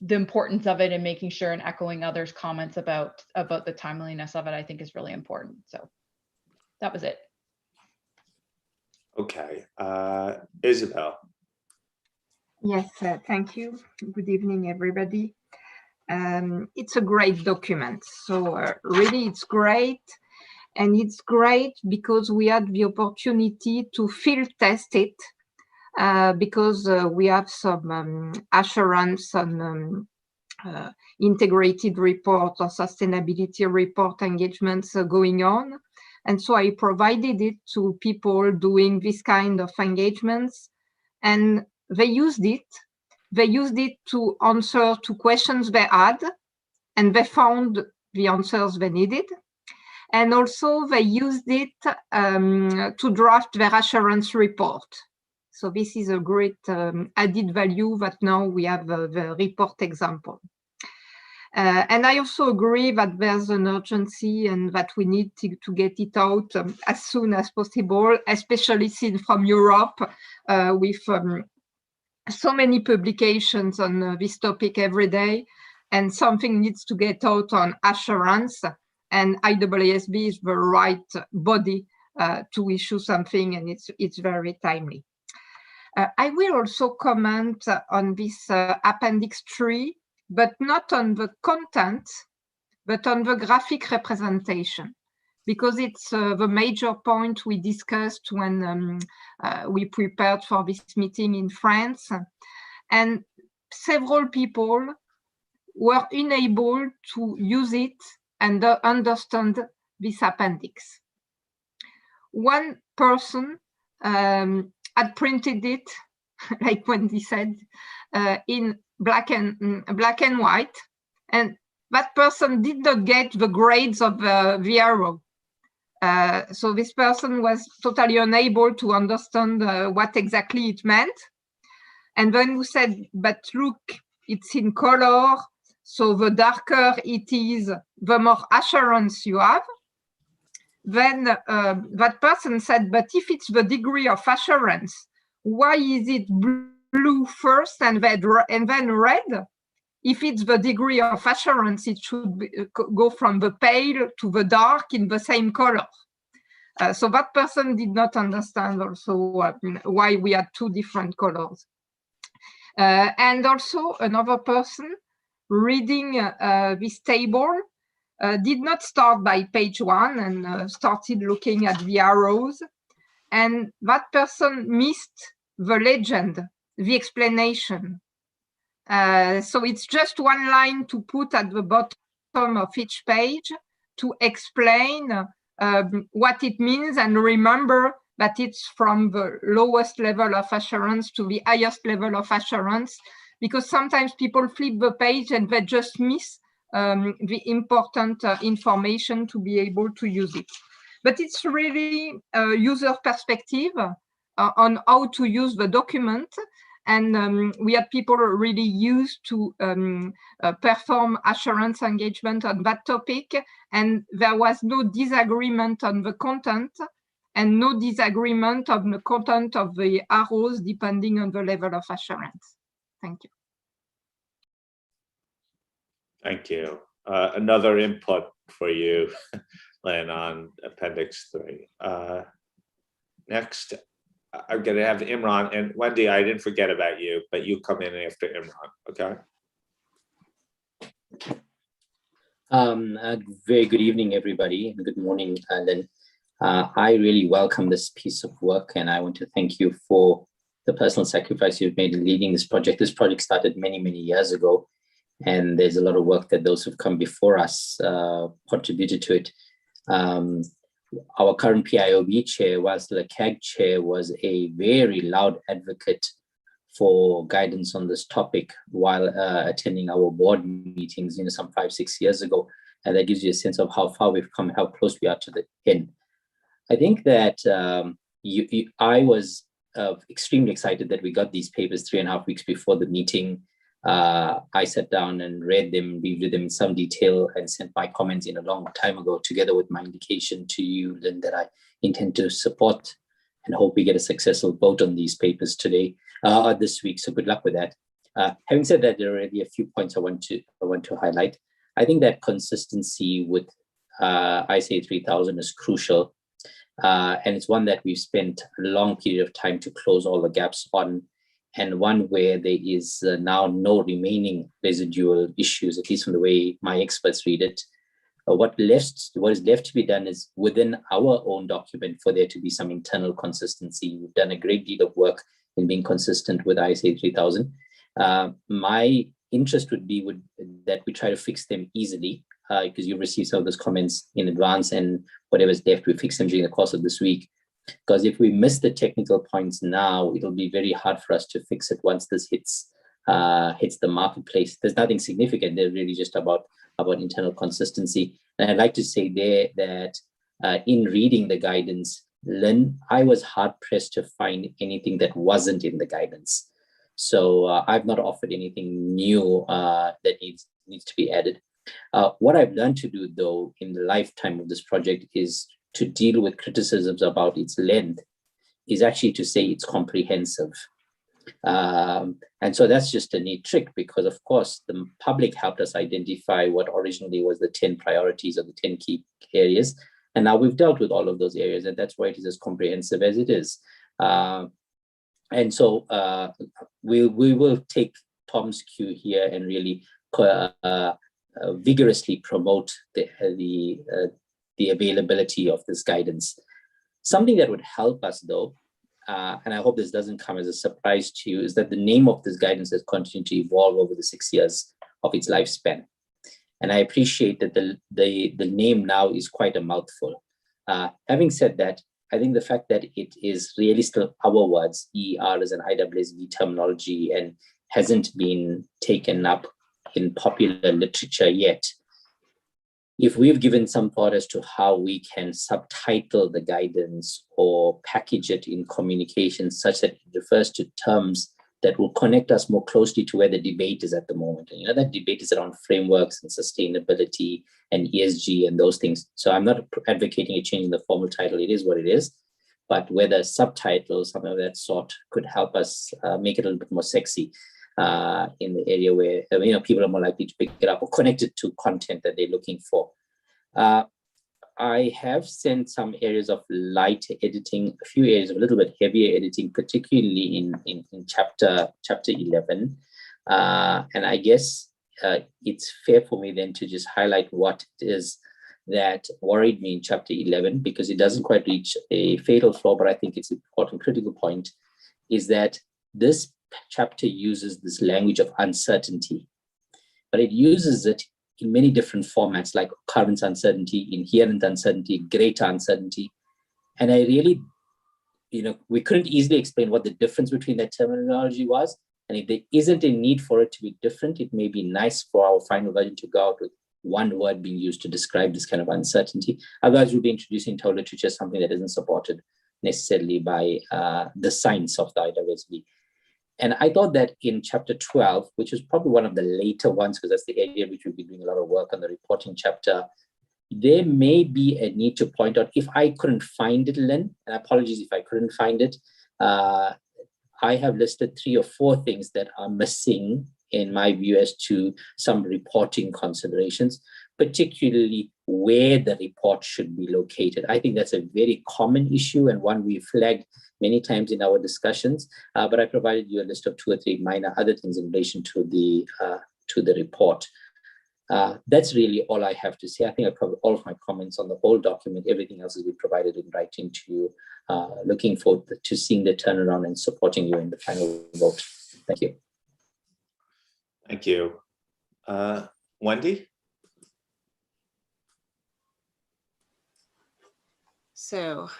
the importance of it, and making sure and echoing others' comments about the timeliness of it, I think is really important. So that was it. Okay. Isabel. Yes, thank you. Good evening, everybody. It's a great document. So really, it's great. And it's great because we had the opportunity to field test it, because we have some assurance on integrated report or sustainability report engagements going on. And so I provided it to people doing this kind of engagements, and they used it. They used it to answer to questions they had, and they found the answers they needed. And also they used it to draft their assurance report. So this is a great added value that now we have the report example. And I also agree that there's an urgency and that we need to get it out as soon as possible, especially seen from Europe with so many publications on this topic every day, and something needs to get out on assurance, and IAASB is the right body to issue something, and it's very timely. I will also comment on this Appendix 3, but not on the content, but on the graphic representation, because it's the major point we discussed when we prepared for this meeting in France. And several people were unable to use it and understand this appendix. One person had printed it, like Wendy said, in black and white, and that person did not get the grades of the arrow. So this person was totally unable to understand what exactly it meant. And then we said, but look, it's in color, so the darker it is, the more assurance you have. Then that person said, but if it's the degree of assurance, why is it blue first and then red? If it's the degree of assurance, it should go from the pale to the dark in the same color. So that person did not understand also why we had two different colors. And also another person reading this table did not start by page 1 and started looking at the arrows. And that person missed the legend, the explanation. So it's just one line to put at the bottom of each page to explain what it means, and remember that it's from the lowest level of assurance to the highest level of assurance, because sometimes people flip the page and they just miss the important information to be able to use it. But it's really a user perspective on how to use the document. And we had people really used to perform assurance engagement on that topic. And there was no disagreement on the content and no disagreement on the content of the arrows depending on the level of assurance. Thank you. Thank you. Another input for you, Lynn, on Appendix 3. Next, I'm going to have Imran, and Wendy, I didn't forget about you, but you come in after Imran, okay? Very good evening, everybody, and good morning, Lynn. I really welcome this piece of work, and I want to thank you for the personal sacrifice you've made in leading this project. This project started many, many years ago, and there's a lot of work that those who've come before us contributed to it. Our current PIOB chair, whilst the CAG chair, was a very loud advocate for guidance on this topic while attending our board meetings, some 5-6 years ago. And that gives you a sense of how far we've come, how close we are to the end. I think that I was extremely excited that we got these papers 3.5 weeks before the meeting. I sat down and read them, reviewed them in some detail, and sent my comments in a long time ago, together with my indication to you, Lynn, that I intend to support and hope we get a successful vote on these papers today, this week. So good luck with that. Having said that, there are already a few points I want to highlight. I think that consistency with ISA 3000 is crucial, and it's one that we've spent a long period of time to close all the gaps on, and one where there is now no remaining residual issues, at least from the way my experts read it. What is left to be done is within our own document for there to be some internal consistency. We've done a great deal of work in being consistent with ISA 3000. My interest would be that we try to fix them easily, because you received some of those comments in advance, and whatever's left, we fix them during the course of this week. Because if we miss the technical points now, it'll be very hard for us to fix it once this hits the marketplace. There's nothing significant. They're really just about internal consistency. And I'd like to say there that in reading the guidance, Lynn, I was hard pressed to find anything that wasn't in the guidance. So I've not offered anything new that needs to be added. What I've learned to do, though, in the lifetime of this project is to deal with criticisms about its length, is actually to say it's comprehensive. And so that's just a neat trick, because of course the public helped us identify what originally was the 10 priorities or the 10 key areas. And now we've dealt with all of those areas, and that's why it is as comprehensive as it is. And so we will take Tom's cue here and really vigorously promote the availability of this guidance. Something that would help us, though, and I hope this doesn't come as a surprise to you, is that the name of this guidance has continued to evolve over the 6 years of its lifespan. And I appreciate that the name now is quite a mouthful. Having said that, I think the fact that it is really still our words, EER is an IAASB terminology and hasn't been taken up in popular literature yet. If we've given some thought as to how we can subtitle the guidance or package it in communication such that it refers to terms that will connect us more closely to where the debate is at the moment. And that debate is around frameworks and sustainability and ESG and those things. So I'm not advocating a change in the formal title. It is what it is. But whether subtitles, something of that sort, could help us make it a little bit more sexy in the area where people are more likely to pick it up or connect it to content that they're looking for. I have sent some areas of light editing, a few areas of a little bit heavier editing, particularly in chapter 11. And I guess it's fair for me then to just highlight what it is that worried me in chapter 11, because it doesn't quite reach a fatal flaw, but I think it's an important critical point, is that this chapter uses this language of uncertainty, but it uses it in many different formats, like current uncertainty, inherent uncertainty, greater uncertainty. And I really, we couldn't easily explain what the difference between that terminology was. And if there isn't a need for it to be different, it may be nice for our final version to go out with one word being used to describe this kind of uncertainty. Otherwise, we'll be introducing into literature something that isn't supported necessarily by the science of the IAASB. And I thought that in chapter 12, which is probably one of the later ones, because that's the area which we've been doing a lot of work on, the reporting chapter, there may be a need to point out, if I couldn't find it, Lynn, and apologies if I couldn't find it, I have listed 3 or 4 things that are missing in my view as to some reporting considerations, particularly where the report should be located. I think that's a very common issue and one we flagged many times in our discussions, but I provided you a list of 2 or 3 minor other things in relation to the report. That's really all I have to say. I think I covered all of my comments on the whole document. Everything else has been provided in writing to you. Looking forward to seeing the turnaround and supporting you in the final vote. Thank you. Thank you. Wendy? So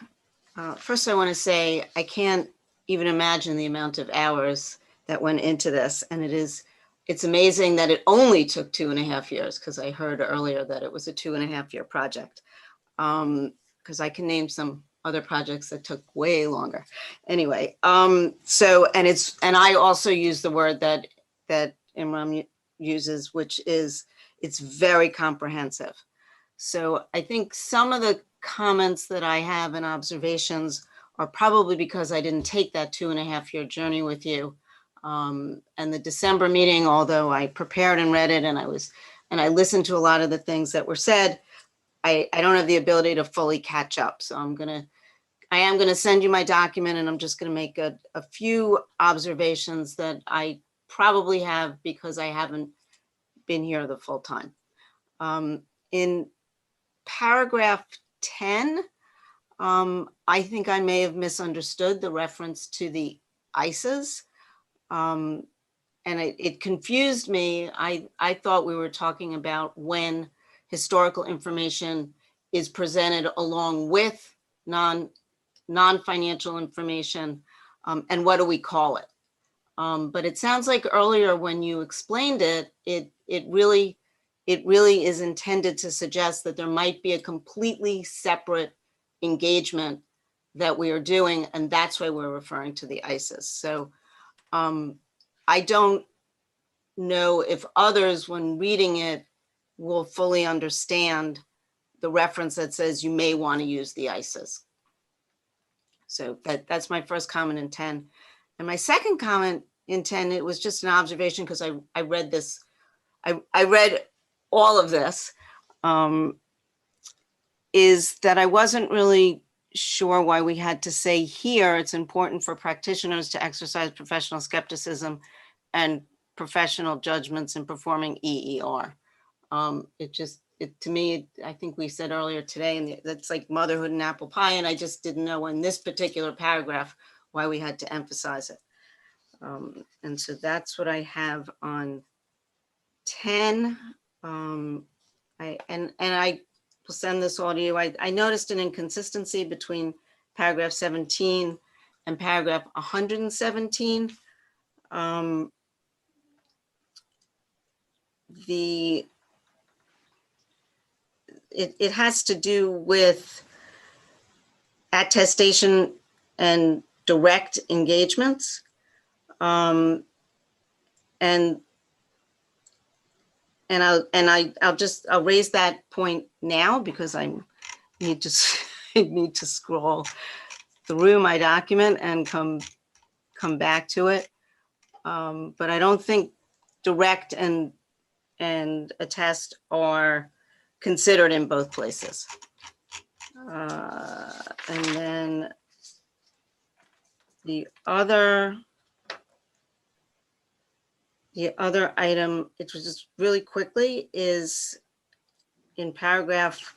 first I want to say I can't even imagine the amount of hours that went into this. And it's amazing that it only took 2.5 years, because I heard earlier that it was a 2.5-year project. Because I can name some other projects that took way longer. Anyway, and I also use the word that Imran uses, which is, it's very comprehensive. So I think some of the comments that I have and observations are probably because I didn't take that 2.5-year journey with you. And the December meeting, although I prepared and read it and I listened to a lot of the things that were said, I don't have the ability to fully catch up. So I am gonna send you my document, and I'm just gonna make a few observations that I probably have because I haven't been here the full time. In paragraph 10, I think I may have misunderstood the reference to the ICEs. And it confused me. I thought we were talking about when historical information is presented along with non-financial information, and what do we call it? But it sounds like earlier when you explained it, it really is intended to suggest that there might be a completely separate engagement that we are doing, and that's why we're referring to the ICEs. So I don't know if others, when reading it, will fully understand the reference that says you may want to use the ICEs. So that's my first comment in 10. And my second comment in 10, it was just an observation because I read this, I read all of this, is that I wasn't really sure why we had to say here it's important for practitioners to exercise professional skepticism and professional judgments in performing EER. To me, I think we said earlier today, and that's like motherhood and apple pie, and I just didn't know in this particular paragraph why we had to emphasize it. And so that's what I have on 10. I will send this all to you. I noticed an inconsistency between paragraph 17 and paragraph 117. It has to do with attestation and direct engagements. I'll raise that point now because I need to scroll through my document and come back to it. But I don't think direct and attest are considered in both places. And then the other item, it was just really quickly, is in paragraph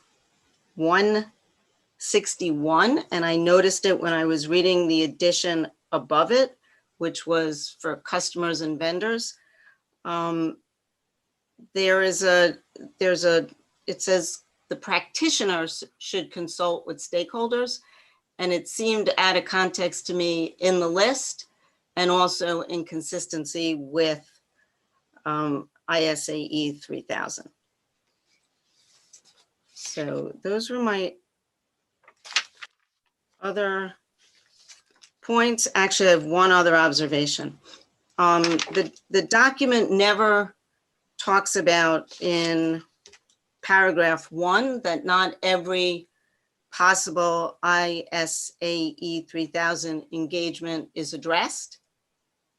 161, and I noticed it when I was reading the addition above it, which was for customers and vendors. It says the practitioners should consult with stakeholders, and it seemed out of context to me in the list and also in consistency with ISAE 3000. So those were my other points. Actually, I have one other observation. The document never talks about in paragraph 1 that not every possible ISAE 3000 engagement is addressed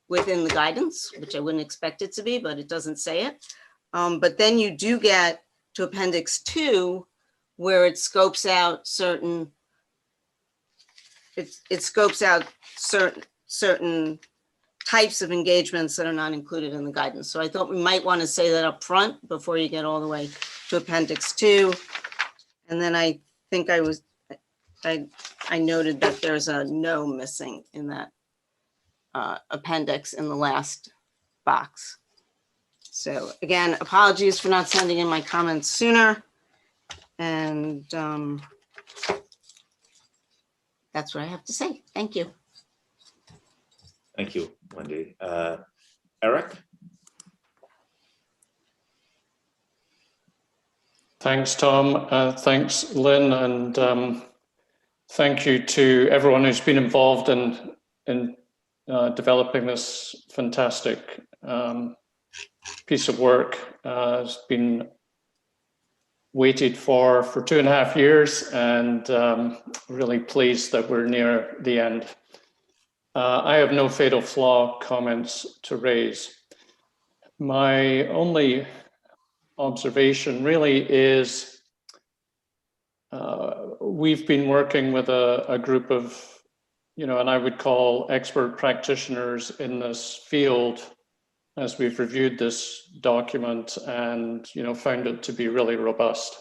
within the guidance, which I wouldn't expect it to be, but it doesn't say it. But then you do get to Appendix 2, where it scopes out certain certain types of engagements that are not included in the guidance. So I thought we might want to say that up front before you get all the way to Appendix 2. And then I think I noted that there's a no missing in that appendix in the last box. So again, apologies for not sending in my comments sooner. And that's what I have to say. Thank you. Thank you, Wendy. Eric? Thanks, Tom. Thanks, Lynn, and thank you to everyone who's been involved in developing this fantastic piece of work. It's been waited for 2.5 years, and really pleased that we're near the end. I have no fatal flaw comments to raise. My only observation really is we've been working with a group of, and I would call expert practitioners in this field as we've reviewed this document and, found it to be really robust.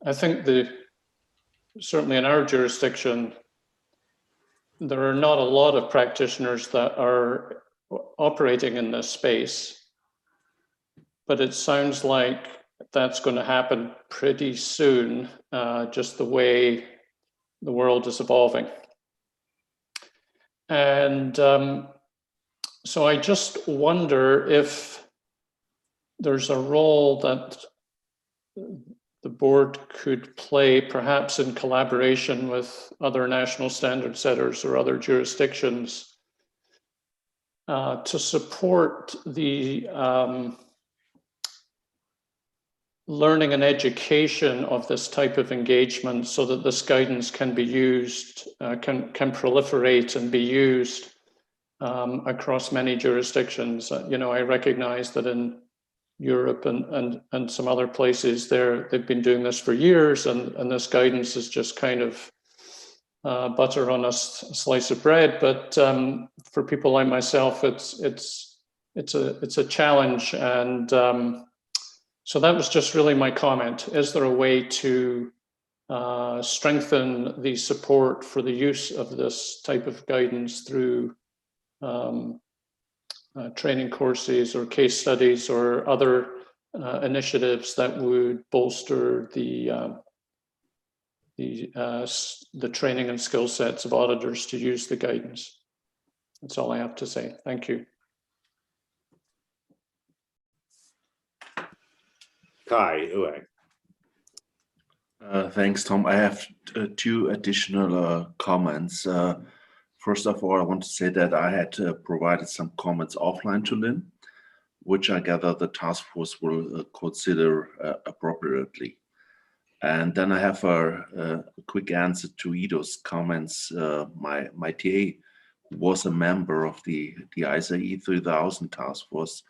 I think certainly in our jurisdiction, there are not a lot of practitioners that are operating in this space, but it sounds like that's going to happen pretty soon, just the way the world is evolving. And so I just wonder if there's a role that the board could play, perhaps in collaboration with other national standard setters or other jurisdictions, to support the learning and education of this type of engagement, so that this guidance can be used, can proliferate and be used across many jurisdictions. I recognize that in Europe and some other places they've been doing this for years, and this guidance is just kind of butter on a slice of bread. But for people like myself, it's a challenge, and so that was just really my comment. Is there a way to strengthen the support for the use of this type of guidance through training courses or case studies or other initiatives that would bolster the training and skill sets of auditors to use the guidance? That's all I have to say. Thank you. Kai, Thanks, Tom. I have 2 additional comments. First of all, I want to say that I had provided some comments offline to Lynn, which I gather the task force will consider appropriately. And then I have a quick answer to Ido's comments. My TA, who was a member of the ISAE 3000 task force,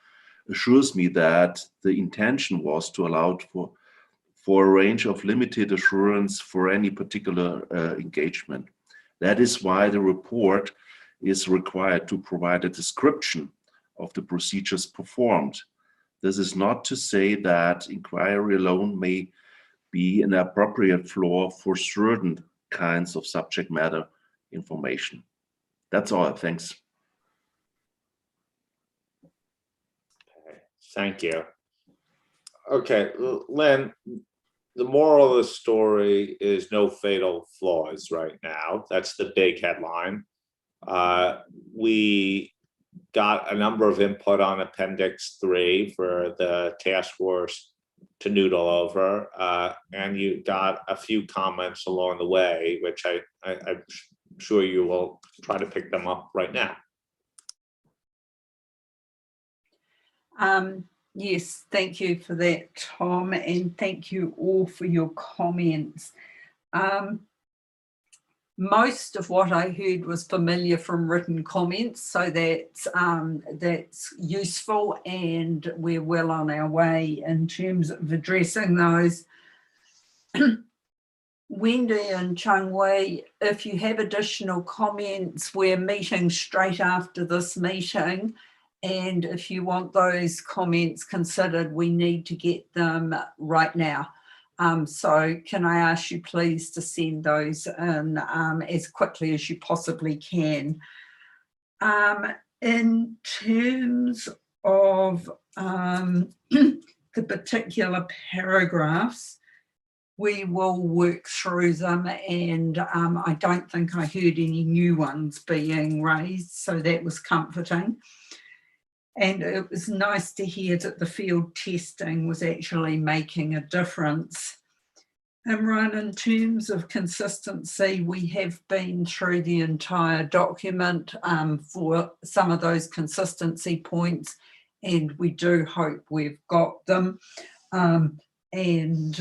assures me that the intention was to allow for a range of limited assurance for any particular engagement. That is why the report is required to provide a description of the procedures performed. This is not to say that inquiry alone may be an appropriate floor for certain kinds of subject matter information. That's all. Thanks. Okay, thank you. Okay, Lynn, the moral of the story is no fatal flaws right now. That's the big headline. We got a number of input on Appendix Iii for the task force to noodle over, and you got a few comments along the way, which I'm sure you will try to pick them up right now. Yes, thank you for that, Tom, and thank you all for your comments. Most of what I heard was familiar from written comments, so that's useful, and we're well on our way in terms of addressing those. Wendy and Chung Wei, if you have additional comments, we're meeting straight after this meeting, and if you want those comments considered, we need to get them right now. So can I ask you please to send those in as quickly as you possibly can. In terms of the particular paragraphs, we will work through them, and I don't think I heard any new ones being raised, so that was comforting. And it was nice to hear that the field testing was actually making a difference. Imran, in terms of consistency, we have been through the entire document for some of those consistency points, and we do hope we've got them. In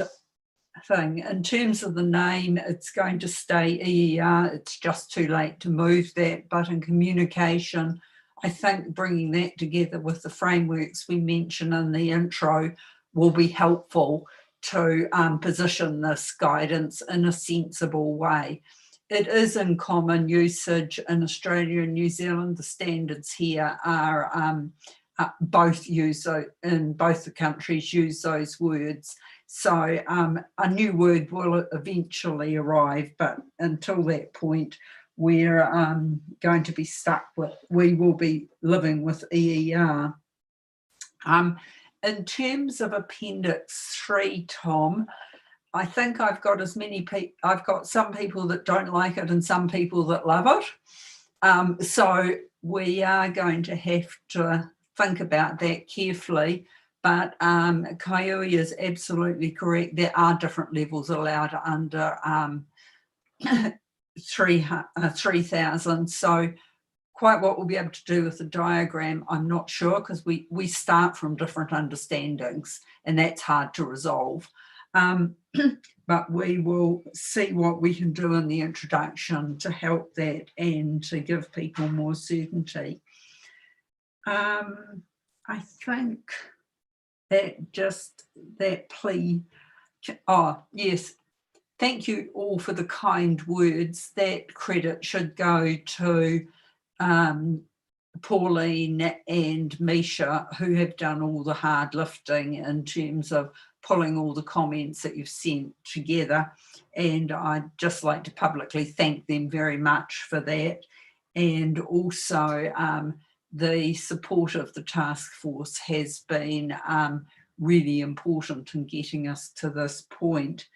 terms of the name, it's going to stay EER. It's just too late to move that, but in communication, I think bringing that together with the frameworks we mentioned in the intro will be helpful to position this guidance in a sensible way. It is in common usage in Australia and New Zealand. The standards here are both in both the countries use those words. So a new word will eventually arrive, but until that point, we're going to be stuck with, we will be living with EER. In terms of Appendix Iii, Tom, I think I've got as many people, I've got some people that don't like it and some people that love it. So we are going to have to think about that carefully. But Kaiui is absolutely correct. There are different levels allowed under 3,000. So quite what we'll be able to do with the diagram, I'm not sure, because we start from different understandings and that's hard to resolve. But we will see what we can do in the introduction to help that and to give people more certainty. I think that plea, oh yes, thank you all for the kind words. That credit should go to Pauline and Misha, who have done all the hard lifting in terms of pulling all the comments that you've sent together. And I'd just like to publicly thank them very much for that. And also the support of the task force has been really important in getting us to this point.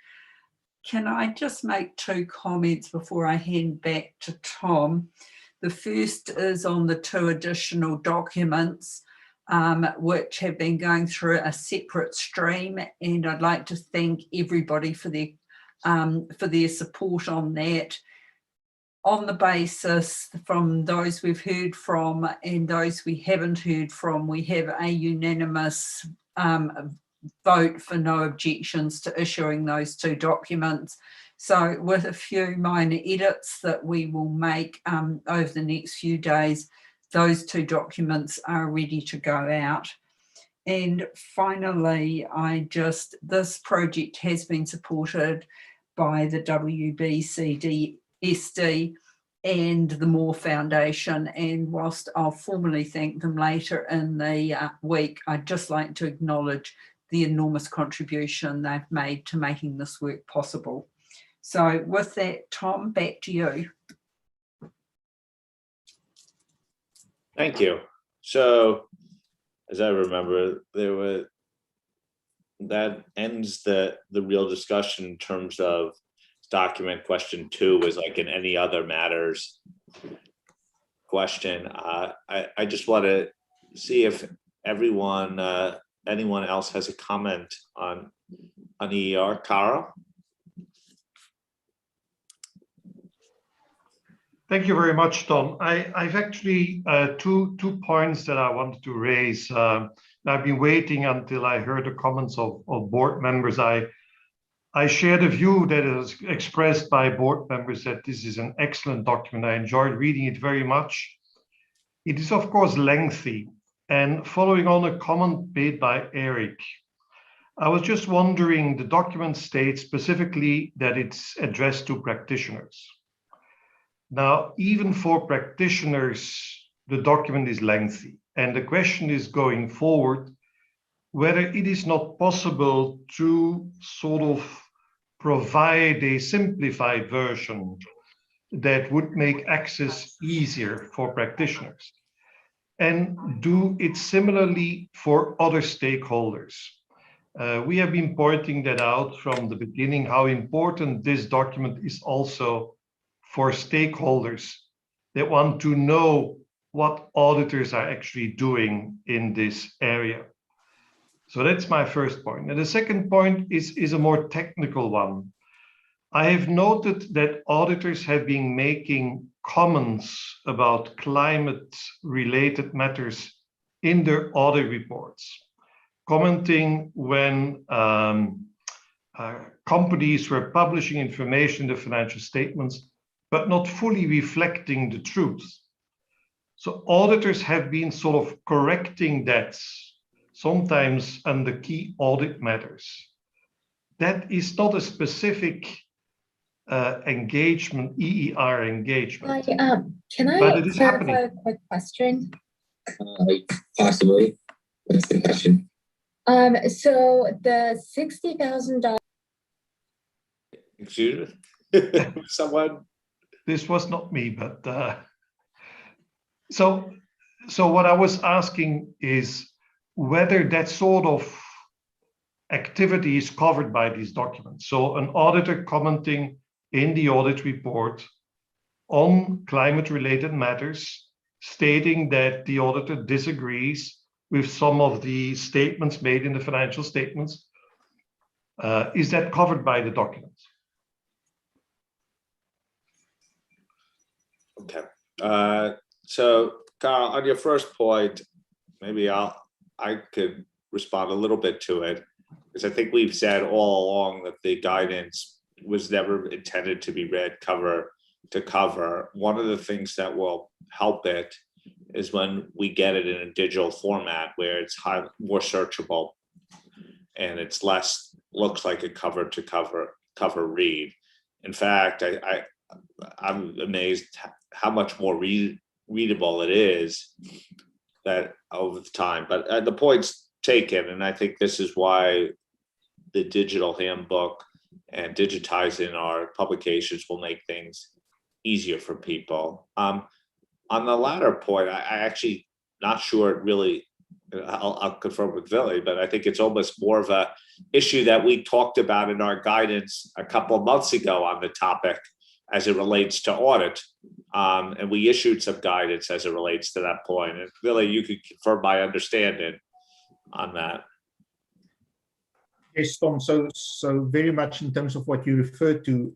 Can I just make two comments before I hand back to Tom? The first is on the two additional documents which have been going through a separate stream, and I'd like to thank everybody for their support on that. On the basis from those we've heard from and those we haven't heard from, we have a unanimous vote for no objections to issuing those two documents. So with a few minor edits that we will make over the next few days, those two documents are ready to go out. And finally, this project has been supported by the WBCDSD and the Moore Foundation. And whilst I'll formally thank them later in the week, I'd just like to acknowledge the enormous contribution they've made to making this work possible. So with that, Tom, back to you. Thank you. So, as I remember, that ends the real discussion in terms of document question 2 was like in any other matters question. I just want to see if anyone else has a comment on EER. Carl? Thank you very much, Tom. I've actually two points that I wanted to raise. I've been waiting until I heard the comments of board members. I share the view that is expressed by board members that this is an excellent document. I enjoyed reading it very much. It is, of course, lengthy. And following on a comment made by Eric, I was just wondering, the document states specifically that it's addressed to practitioners. Now, even for practitioners, the document is lengthy. And the question is going forward, whether it is not possible to sort of provide a simplified version that would make access easier for practitioners, and do it similarly for other stakeholders. We have been pointing that out from the beginning, how important this document is also for stakeholders that want to know what auditors are actually doing in this area. So that's my first point. And the second point is a more technical one. I have noted that auditors have been making comments about climate-related matters in their audit reports, commenting when companies were publishing information in the financial statements, but not fully reflecting the truth. So auditors have been sort of correcting that, sometimes under key audit matters. That is not a specific engagement, EER engagement. Can I but it is clarify happening. a quick question? Possibly. What's the question? So the $60,000. Excuse me? Someone? This was not me, but so what I was asking is whether that sort of activity is covered by these documents. So an auditor commenting in the audit report on climate-related matters, stating that the auditor disagrees with some of the statements made in the financial statements. Is that covered by the documents? Okay. So, Carl, on your first point, maybe I could respond a little bit to it, because I think we've said all along that the guidance was never intended to be read cover to cover. One of the things that will help it is when we get it in a digital format where it's more searchable and it's less, looks like a cover to cover read. In fact, I'm amazed how much more readable it is that over the time. But the point's taken, and I think this is why the digital handbook and digitizing our publications will make things easier for people. On the latter point, I actually not sure it really, I'll confirm with Billy, but I think it's almost more of a issue that we talked about in our guidance a couple of months ago on the topic as it relates to audit. And we issued some guidance as it relates to that point. And Billy, you could confirm my understanding on that. Yes, Tom. So very much in terms of what you referred to,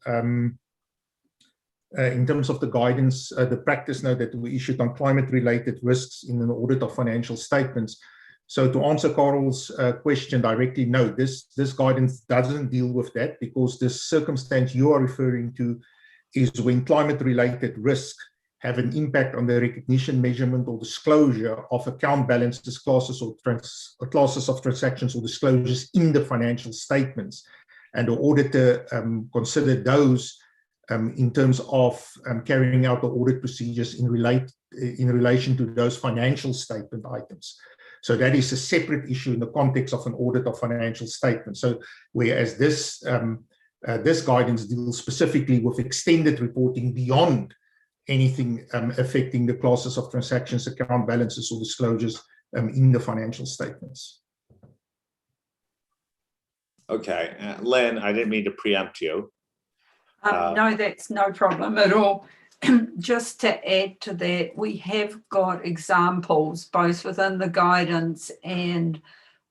in terms of the guidance, the practice note that we issued on climate-related risks in an audit of financial statements. So to answer Carl's question directly, no, this guidance doesn't deal with that, because the circumstance you are referring to is when climate-related risk have an impact on the recognition, measurement, or disclosure of account balances, classes of transactions or disclosures in the financial statements. And the auditor considered those in terms of carrying out the audit procedures in relation to those financial statement items. So that is a separate issue in the context of an audit of financial statements. So whereas this guidance deals specifically with extended reporting beyond anything affecting the classes of transactions, account balances, or disclosures in the financial statements. Okay, Lynn, I didn't mean to preempt you. No, that's no problem at all. Just to add to that, we have got examples both within the guidance and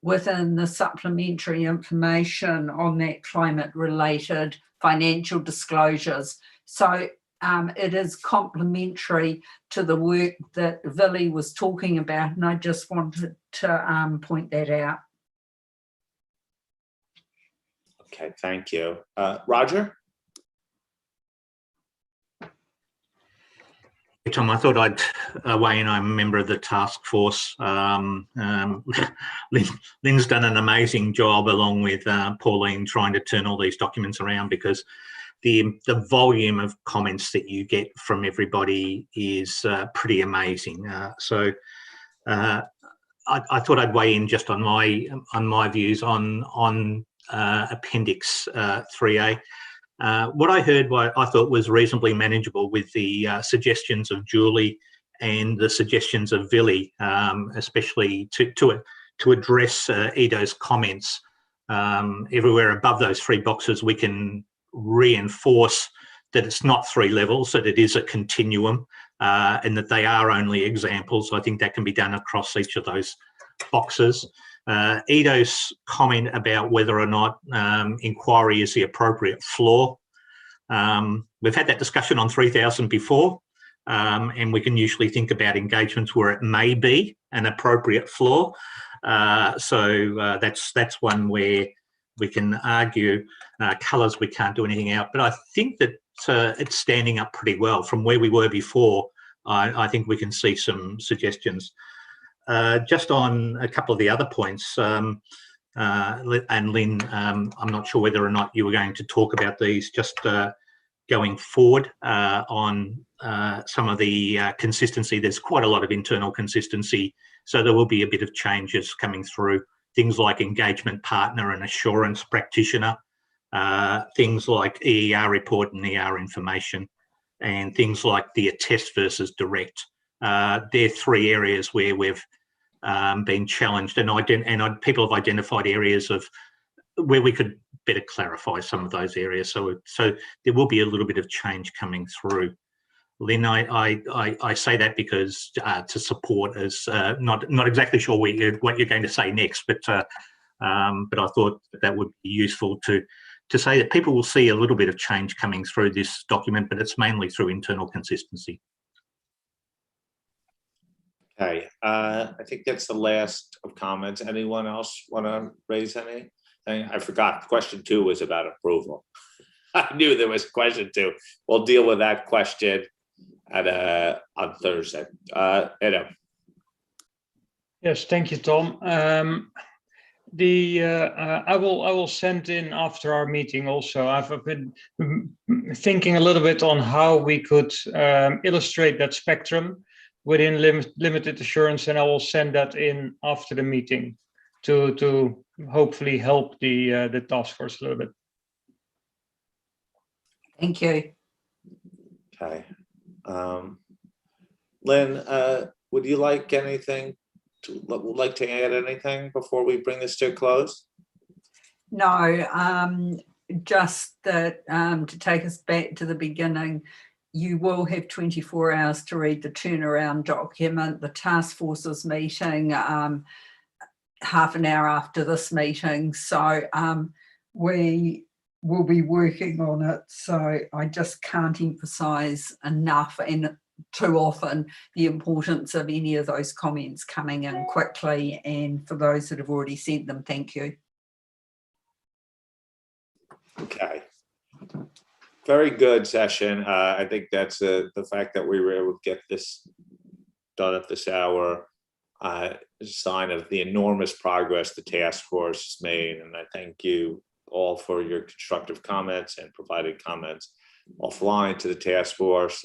within the supplementary information on that climate-related financial disclosures. So it is complementary to the work that Vili was talking about, and I just wanted to point that out. Okay, thank you. Roger? Tom, I thought I'd weigh in. I'm a member of the task force. Lynn's done an amazing job along with Pauline trying to turn all these documents around, because the volume of comments that you get from everybody is pretty amazing. So I thought I'd weigh in just on my views on Appendix IIIA. What I heard, I thought was reasonably manageable with the suggestions of Julie and the suggestions of Vili, especially to address Ido's comments. Everywhere above those three boxes, we can reinforce that it's not three levels, that it is a continuum, and that they are only examples. I think that can be done across each of those boxes. Ido's comment about whether or not inquiry is the appropriate floor. We've had that discussion on 3,000 before, and we can usually think about engagements where it may be an appropriate floor. So that's one where we can argue. Colours, we can't do anything out, but I think that it's standing up pretty well from where we were before. I think we can see some suggestions. Just on a couple of the other points, and Lynn, I'm not sure whether or not you were going to talk about these just going forward on some of the consistency. There's quite a lot of internal consistency, so there will be a bit of changes coming through. Things like engagement partner and assurance practitioner, things like EER report and ER information, and things like the attest versus direct. They're three areas where we've been challenged, and people have identified areas of where we could better clarify some of those areas. So there will be a little bit of change coming through. Lynn, I say that because to support us, not exactly sure what you're going to say next, but I thought that would be useful to say that people will see a little bit of change coming through this document, but it's mainly through internal consistency. Okay, I think that's the last of comments. Anyone else want to raise anything? I forgot. Question 2 was about approval. I knew there was question 2. We'll deal with that question at on Thursday. Edo. Yes, thank you, Tom. I will send in after our meeting also. I've been thinking a little bit on how we could illustrate that spectrum within limited assurance, and I will send that in after the meeting to hopefully help the task force a little bit. Thank you. Okay. Lynn, would you like anything? Would like to add anything before we bring this to a close? No, just that to take us back to the beginning, you will have 24 hours to read the turnaround document. The task force is meeting half an hour after this meeting, so we will be working on it. So I just can't emphasise enough and too often the importance of any of those comments coming in quickly, and for those that have already sent them, thank you. Okay. Very good session. I think that's the fact that we were able to get this done at this hour is a sign of the enormous progress the task force has made. And I thank you all for your constructive comments and provided comments offline to the task force.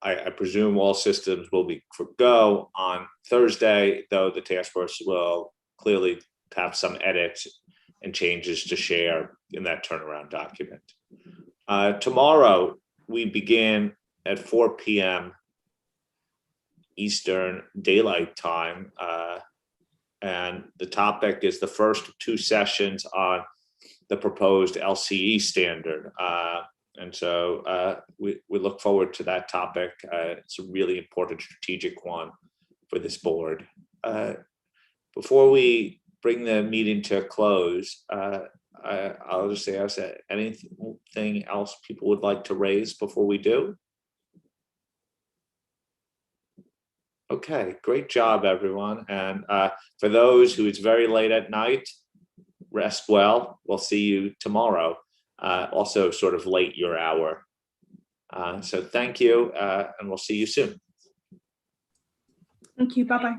I presume all systems will be for go on Thursday, though the task force will clearly have some edits and changes to share in that turnaround document. Tomorrow, we begin at 4 p.m. Eastern Daylight Time. And the topic is the first of 2 sessions on the proposed LCE standard. And so we look forward to that topic. It's a really important strategic one for this board. Before we bring the meeting to a close, I'll just ask anything else people would like to raise before we do? Okay, great job, everyone. And for those who it's very late at night, rest well. We'll see you tomorrow. Also sort of late your hour. So thank you, and we'll see you soon. Thank you. Bye-bye.